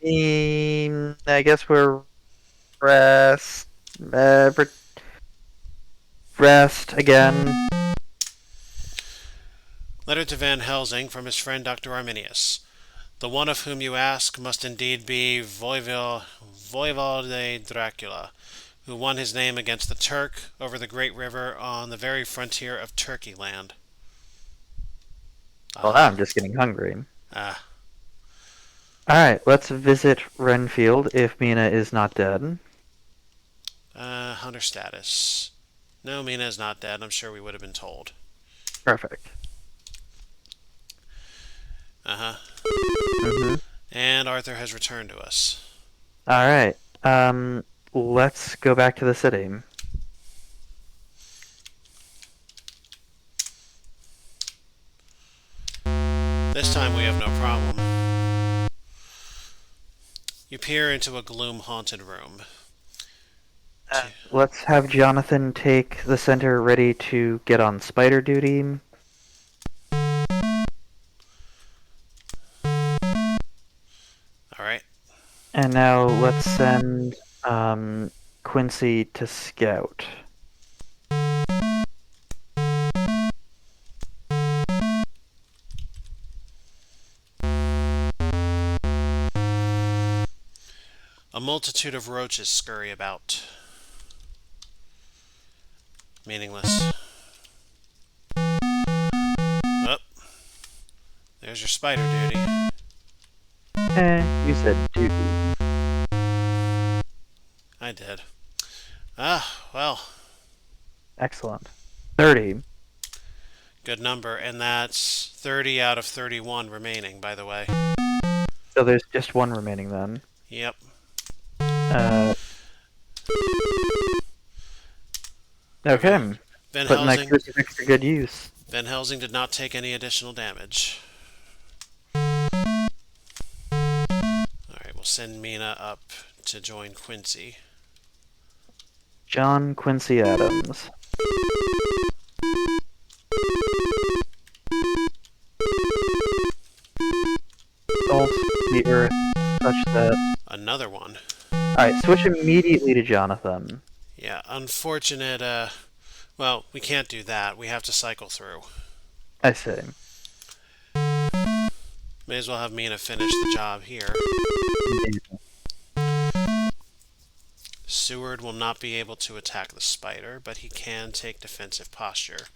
I guess we're rest. Rest again. Letter to Van Helsing from his friend Dr. Arminius. The one of whom you ask must indeed be Voivode Dracula, who won his name against the Turk over the great river on the very frontier of Turkey land. Well, now I'm just getting hungry. Ah. Alright, let's visit Renfield if Mina is not dead. Hunter status. No, Mina is not dead. I'm sure we would have been told. Perfect. Uh-huh. Mm-hmm. And Arthur has returned to us. Alright, let's go back to the city. This time we have no problem. You peer into a gloom-haunted room. Let's have Jonathan take the center ready to get on spider duty. Alright. And now let's send Quincy to scout. A multitude of roaches scurry about. Meaningless. Oh, there's your spider duty. You said duty. I did. Ah, well, Excellent. 30. good number. And that's 30 out of 31 remaining, by the way. So there's just one remaining then. Yep. Okay. Van Putting that Helsing, crucifix to good use. Van Helsing did not take any additional damage. Alright, we'll send Mina up to join Quincy. John Quincy Adams. Salt the earth such that... Another one. Alright, switch immediately to Jonathan. Yeah, unfortunate, well, we can't do that. We have to cycle through. I see. May as well have Mina finish the job here. Seward will not be able to attack the spider, but he can take defensive posture.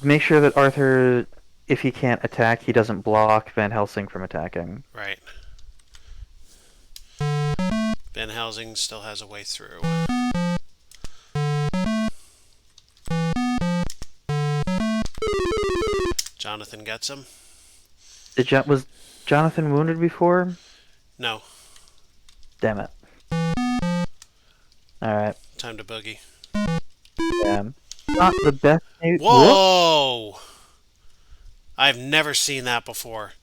Make sure that Arthur, if he can't attack, he doesn't block Van Helsing from attacking. Right. Van Helsing still has a way through. Jonathan gets him. Was Jonathan wounded before? No. Damn it. Alright. Time to boogie. Yeah. Not the best news. Whoa! I've never seen that before.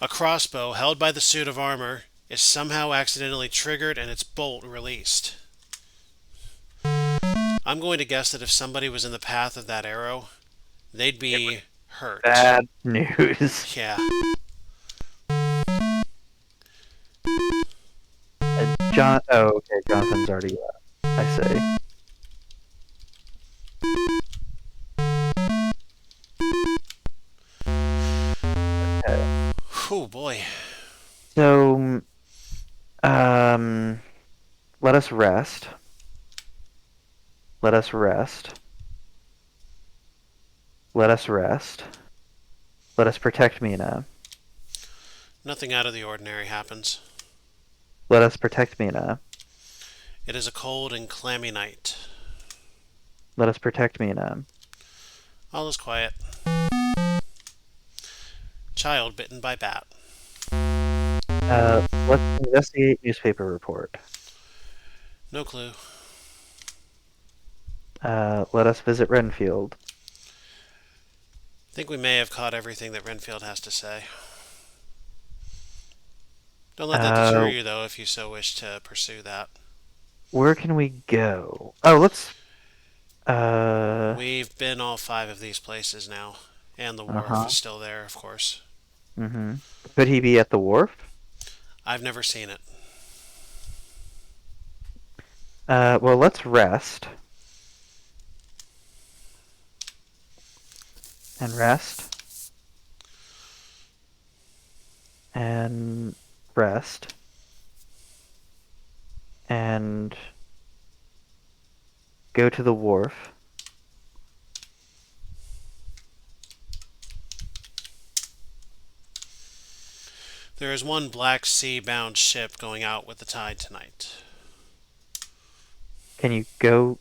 A crossbow held by the suit of armor is somehow accidentally triggered and its bolt released. I'm going to guess that if somebody was in the path of that arrow, they'd be hurt. Bad news. Yeah. Oh, okay. Jonathan's already left. I see. Okay. Oh boy. So, let us rest. Let us rest. Let us rest. Let us protect Mina. Nothing out of the ordinary happens. Let us protect Mina. It is a cold and clammy night. Let us protect Mina. All is quiet. Child bitten by bat. Let's investigate newspaper report. No clue. Let us visit Renfield. I think we may have caught everything that Renfield has to say. Don't let that deter you, though, if you so wish to pursue that. Where can we go? Oh, let's... We've been all 5 of these places now. And the wharf is still there, of course. Mm-hmm. Could he be at the wharf? I've never seen it. Well, let's rest. And rest. And rest. And go to the wharf. There is one Black Sea-bound ship going out with the tide tonight. Can you go...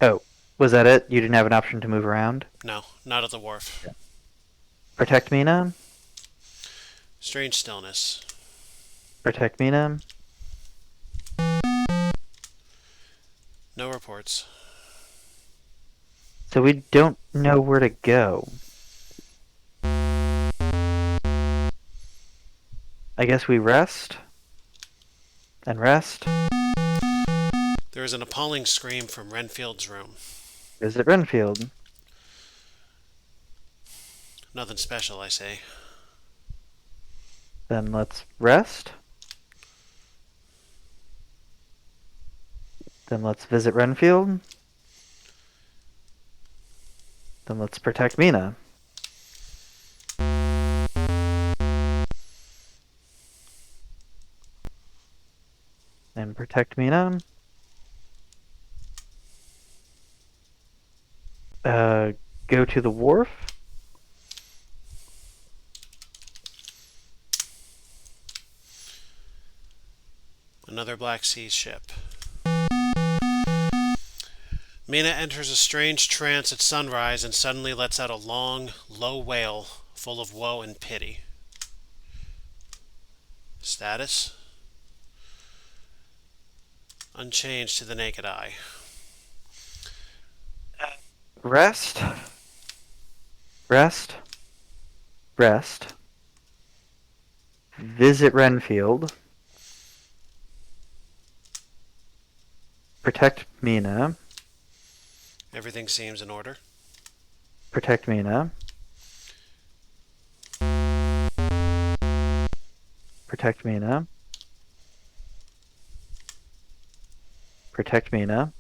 Oh, was that it? You didn't have an option to move around? No, not at the wharf. Yeah. Protect Mina? Strange stillness. Protect Mina? No reports. So we don't know where to go. I guess we rest. And rest. There is an appalling scream from Renfield's room. Visit Renfield. Nothing special, I say. Then let's rest. Then let's visit Renfield. Then let's protect Mina. And protect Mina. Go to the wharf. Another Black Sea ship. Mina enters a strange trance at sunrise and suddenly lets out a long, low wail full of woe and pity. Status? Unchanged to the naked eye. Rest. Rest. Rest. Visit Renfield. Protect Mina. Everything seems in order. Protect Mina. Protect Mina. Protect Mina.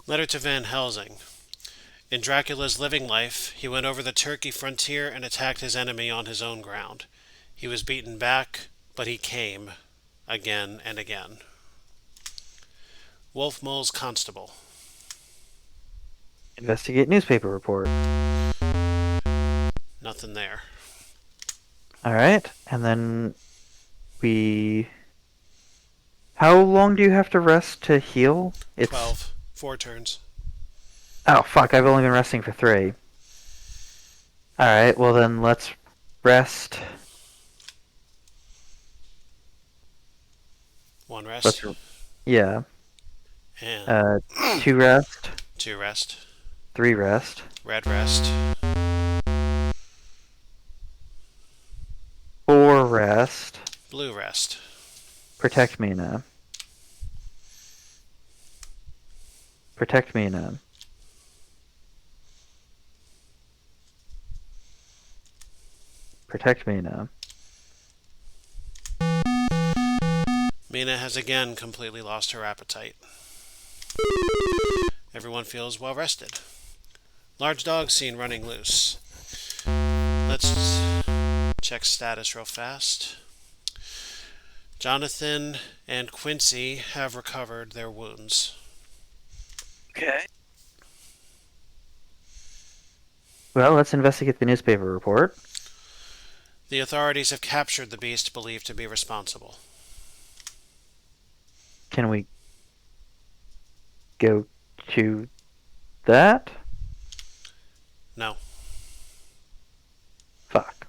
Letter to Van Helsing. In Dracula's living life, he went over the Turkey frontier and attacked his enemy on his own ground. He was beaten back, but he came, again and again. Wolf Mole's Constable. Investigate newspaper report. Nothing there. Alright, and then we... How long do you have to rest to heal? 12. 4 turns. Oh, fuck, I've only been resting for 3. Alright, well then let's rest. One rest. Yeah. And 2 rest. 2 rest. 3 rest. Red rest. 4 rest. Blue rest. Protect Mina. Protect Mina. Protect Mina. Mina has again completely lost her appetite. Everyone feels well rested. Large dog seen running loose. Let's check status real fast. Jonathan and Quincy have recovered their wounds. Okay. Well, let's investigate the newspaper report. The authorities have captured the beast believed to be responsible. Can we go to that? No. Fuck.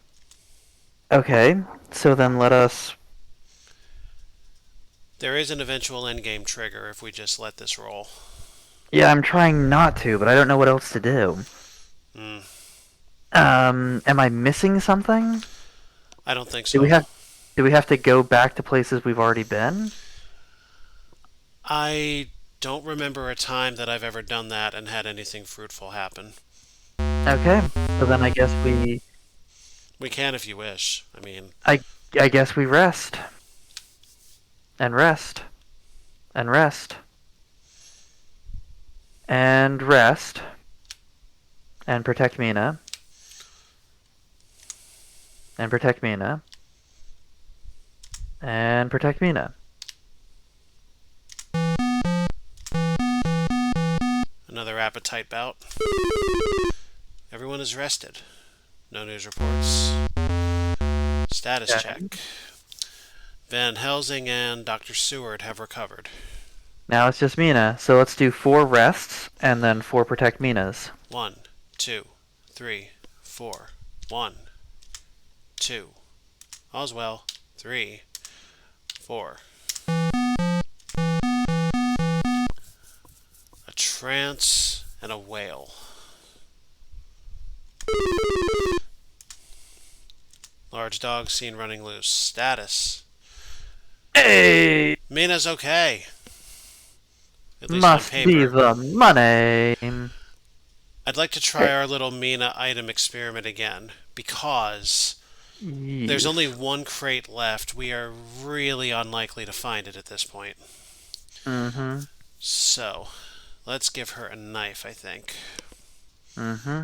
Okay, so then let us... There is an eventual endgame trigger if we just let this roll. Yeah, I'm trying not to, but I don't know what else to do. Am I missing something? I don't think so. Do we have to go back to places we've already been? I don't remember a time that I've ever done that and had anything fruitful happen. Okay, so then I guess we... We can if you wish. I mean... I guess we rest. And rest. And rest. And rest. And protect Mina. And protect Mina. And protect Mina. Another appetite bout. Everyone is rested. No news reports. Status check. Van Helsing and Dr. Seward have recovered. Now it's just Mina, so let's do 4 rests and then 4 protect Minas. 1, 2, 3, 4. 1, 2. All's well. 3, 4. A trance and a wail. Large dog seen running loose. Status. Hey! Mina's okay. At least Must on be paper. the money. I'd like to try our little Mina item experiment again, because There's only Yes. one crate left. We are really unlikely to find it at this point. Mm-hmm. So, let's give her a knife, I think. Mm-hmm.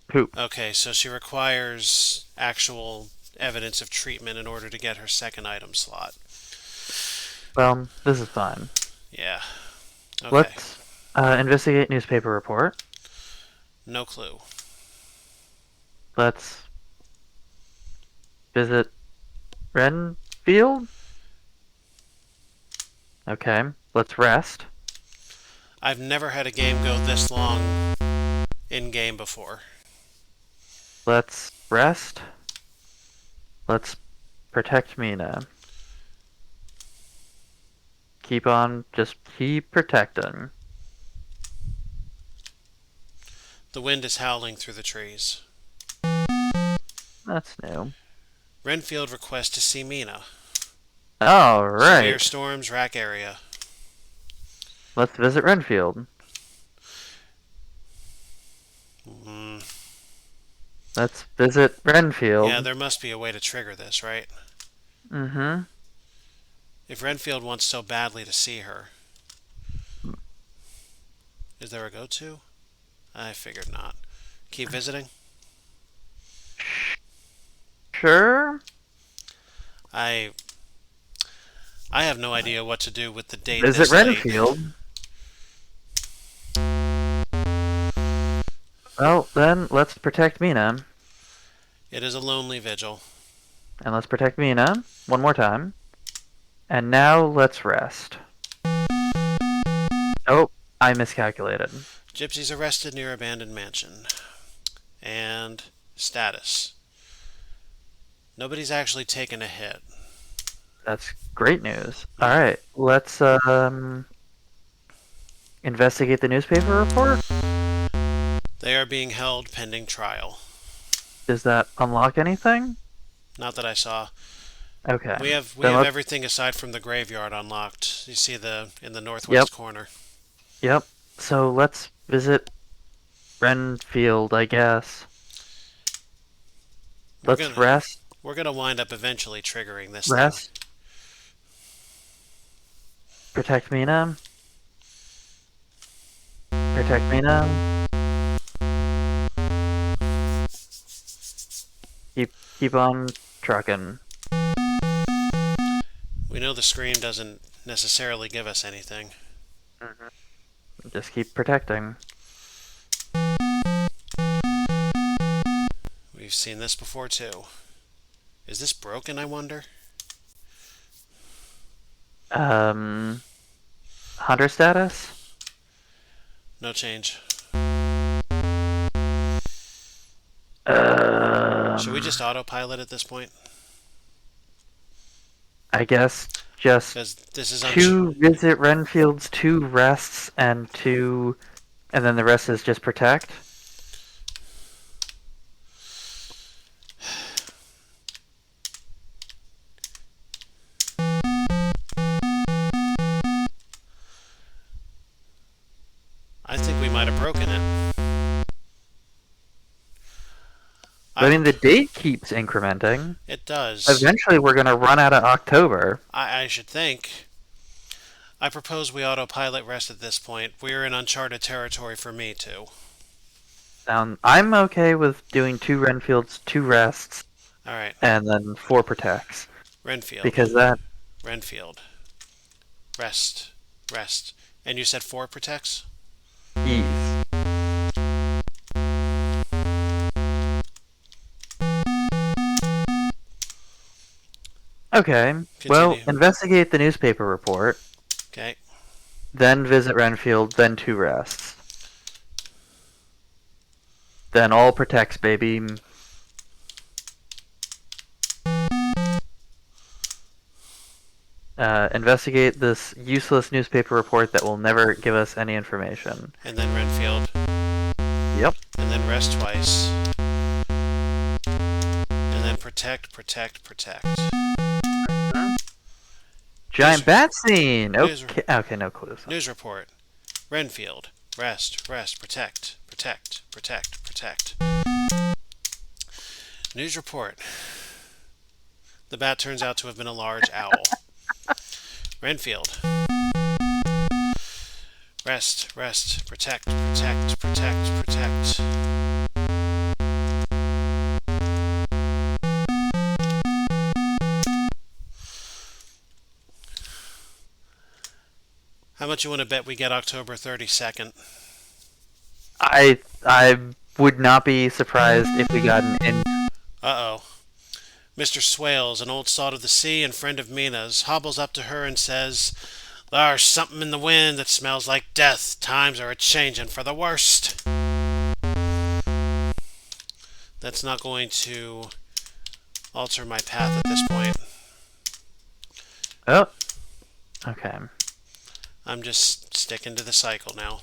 Poop. Okay, so she requires actual evidence of treatment in order to get her second item slot. Well, this is fine. Yeah. Okay. Let's investigate newspaper report. No clue. Let's visit Renfield. Okay. Let's rest. I've never had a game go this long in game before. Let's rest. Let's protect Mina. Just keep protecting. The wind is howling through the trees. That's new. Renfield requests to see Mina. All Severe right. storms, rack area. Let's visit Renfield. Mm, Let's visit Renfield. yeah, there must be a way to trigger this, right? Mm-hmm. If Renfield wants so badly to see her, is there a go-to? I figured not. Keep visiting? Sure. I have no idea what to do with the date Visit this late. Renfield. Well, then let's protect Mina. It is a lonely vigil. And let's protect Mina one more time. And now let's rest. Oh, I miscalculated. Gypsies arrested near abandoned mansion. And status. Nobody's actually taken a hit. That's great news. All right, let's investigate the newspaper report. They are being held pending trial. Does that unlock anything? Not that I saw. Okay. We have Then let's- everything aside from the graveyard unlocked. You see in the northwest Yep. corner. Yep. So let's visit Renfield, I guess. Let's rest. We're gonna wind up eventually triggering this Rest. thing. Protect Mina. Protect Mina. Keep on trucking. We know the screen doesn't necessarily give us anything. Just keep protecting. We've seen this before too. Is this broken, I wonder? Hunter status? No change. Should we just autopilot at this point? I guess just Because this is two visit Renfield's, two rests, and then the rest is just protect. I think we might have broken it. I mean, the date keeps incrementing. It does. Eventually, we're going to run out of October. I should think. I propose we autopilot rest at this point. We're in uncharted territory for me, too. I'm okay with doing two Renfields, two rests, Alright. and then four protects. Renfield. Because that... Renfield. Rest. Rest. And you said 4 protects? Ease. Okay, well, Continue. investigate the newspaper report, Okay. then visit Renfield, then two rests. Then all protects, baby. Investigate this useless newspaper report that will never give us any information. And then Renfield. Yep. And then rest twice. And then protect, protect, protect. Giant bat scene! News- Okay, no clues. News report. Renfield. Rest, rest, protect, protect, protect, protect. News report. The bat turns out to have been a large owl. Renfield. Rest, rest, protect, protect, protect, protect. How much you want to bet we get October 32nd? I would not be surprised if we got an end. Uh-oh. Mr. Swales, an old salt of the sea and friend of Mina's, hobbles up to her and says, "There's something in the wind that smells like death. Times are a-changin' for the worst." That's not going to alter my path at this point. Oh, okay. I'm just sticking to the cycle now.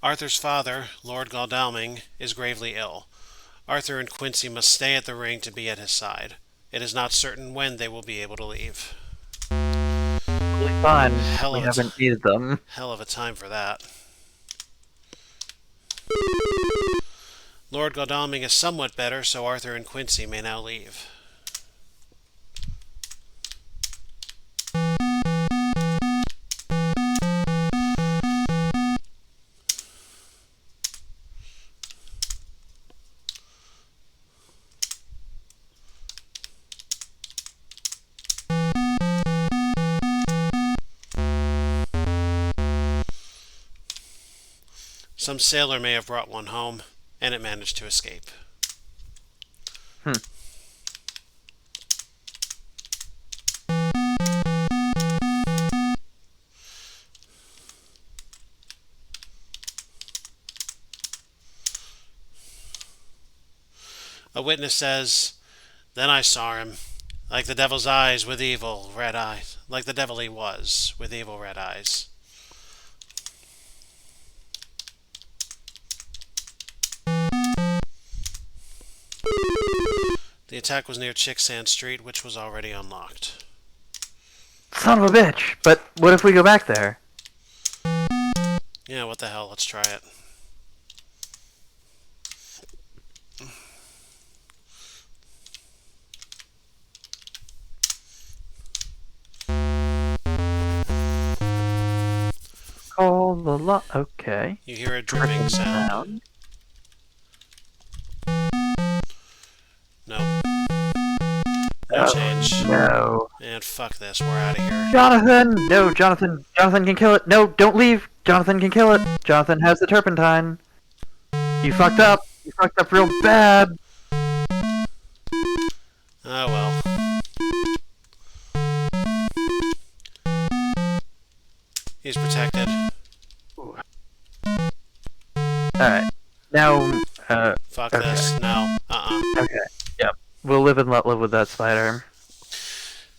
Arthur's father, Lord Godalming, is gravely ill. Arthur and Quincy must stay at the ring to be at his side. It is not certain when they will be able to leave. Totally fine. Hell We of a haven't needed them. Hell of a time for that. Lord Godalming is somewhat better, so Arthur and Quincy may now leave. Some sailor may have brought one home, and it managed to escape. Hmm. A witness says, "Then I saw him, like the devil's eyes with evil red eyes, like the devil he was, with evil red eyes." The attack was near Chicksand Street, which was already unlocked. Son of a bitch! But what if we go back there? Yeah, what the hell, let's try it. Call the lot. Okay. You hear a dripping sound. Nope. No change. No. And fuck this, we're out of here. Jonathan! No, Jonathan. Jonathan can kill it. No, don't leave. Jonathan can kill it. Jonathan has the turpentine. You fucked up. You fucked up real bad. Oh well. He's protected. Alright. Now, Fuck okay. this. No. Okay. Yep. We'll live and let live with that spider.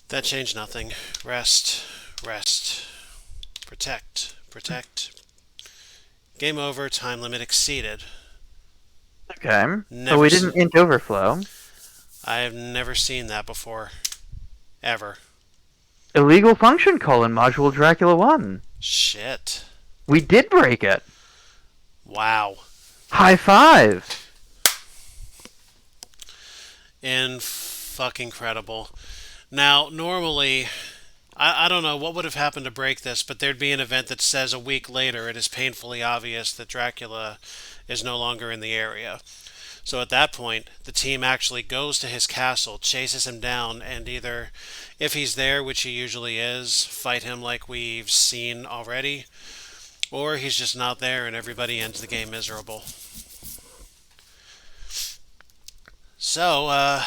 That changed nothing. Rest. Rest. Protect. Protect. Game over. Time limit exceeded. Okay. So Never we didn't int overflow. I have never seen that before. Ever. Illegal function: module Dracula 1. Shit. We did break it. Wow. High five. Fucking incredible. Now, normally, I don't know what would have happened to break this, but there'd be an event that says a week later it is painfully obvious that Dracula is no longer in the area. So at that point, the team actually goes to his castle, chases him down, and either, if he's there, which he usually is, fight him like we've seen already, or he's just not there and everybody ends the game miserable. So,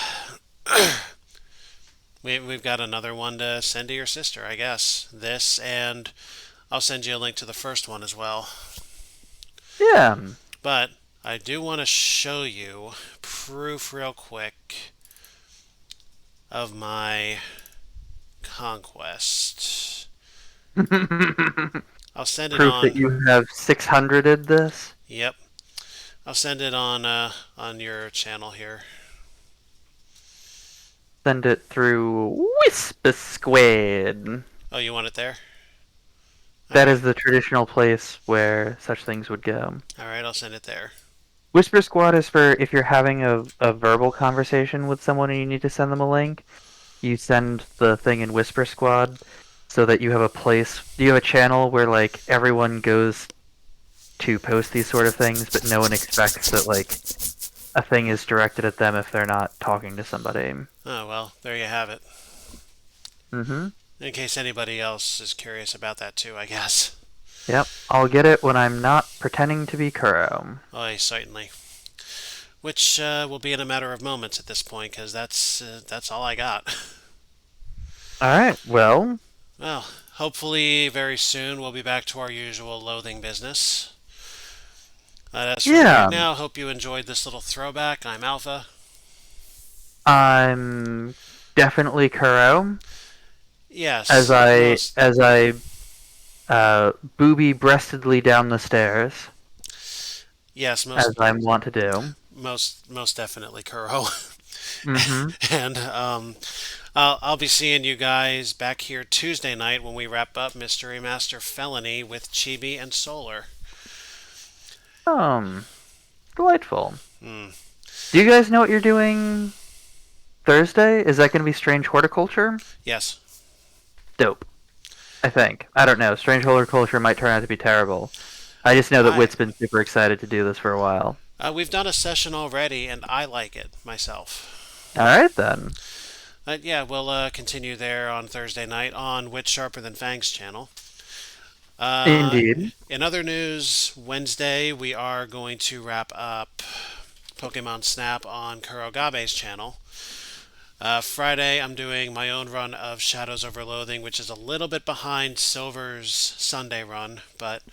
we've got another one to send to your sister, I guess. This, and I'll send you a link to the first one as well. Yeah. But I do want to show you proof real quick of my conquest. I'll send it Proof on. that you have 600'd this? Yep. I'll send it on your channel here. Send it through Whisper Squid. Oh, you want it there? That is Alright. the traditional place where such things would go. Alright, I'll send it there. Whisper Squad is for if you're having a verbal conversation with someone and you need to send them a link, you send the thing in Whisper Squad so that you have a place, you have a channel where like everyone goes to post these sort of things, but no one expects that like a thing is directed at them if they're not talking to somebody. Oh, well, there you have it. Mm-hmm. In case anybody else is curious about that too, I guess. Yep. I'll get it when I'm not pretending to be Kuro. Oh, certainly. Which will be in a matter of moments at this point, because that's all I got. Alright, well, Well, hopefully very soon we'll be back to our usual loathing business. As for right yeah. now, hope you enjoyed this little throwback. I'm Alpha. I'm definitely Kuro. As Yes, I most as I booby breastedly down the stairs, yes, as I'm wont to do. most definitely Kuro. Mm-hmm. And I'll be seeing you guys back here Tuesday night when we wrap up Mystery Master Felony with Chibi and Solar. Um, delightful. Hmm. Do you guys know what you're doing Thursday? Is that going to be Strange Horticulture? Yes. Dope. I think. I don't know. Strange Horticulture might turn out to be terrible. I just know that I Wit's been super excited to do this for a while. we've done a session already, and I like it myself. Alright then. But yeah, we'll continue there on Thursday night on Wit Sharper Than Fangs channel. Uh, Indeed. in other news, Wednesday we are going to wrap up Pokemon Snap on Kurogabe's channel. Friday, I'm doing my own run of Shadows Over Loathing, which is a little bit behind Silver's Sunday run, but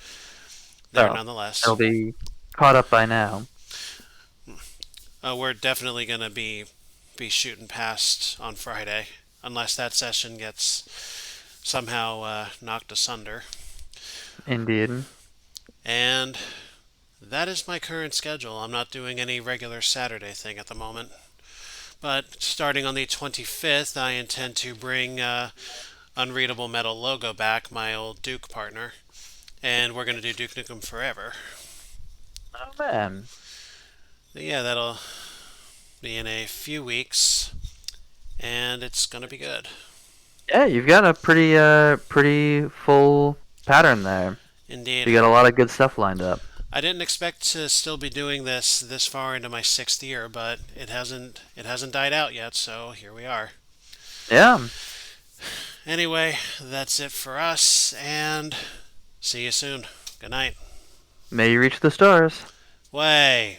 there So, nonetheless. it'll be caught up by now. We're definitely gonna be shooting past on Friday, unless that session gets somehow knocked asunder. Indeed. And that is my current schedule. I'm not doing any regular Saturday thing at the moment. But starting on the 25th, I intend to bring Unreadable Metal Logo back, my old Duke partner. And we're going to do Duke Nukem Forever. Oh man. Yeah, that'll be in a few weeks. And it's going to be good. Yeah, you've got a pretty full pattern there. Indeed. You got a lot of good stuff lined up. I didn't expect to still be doing this far into my 6th year, but it hasn't died out yet, so here we are. Yeah. Anyway, that's it for us, and see you soon. Good night. May you reach the stars. Way.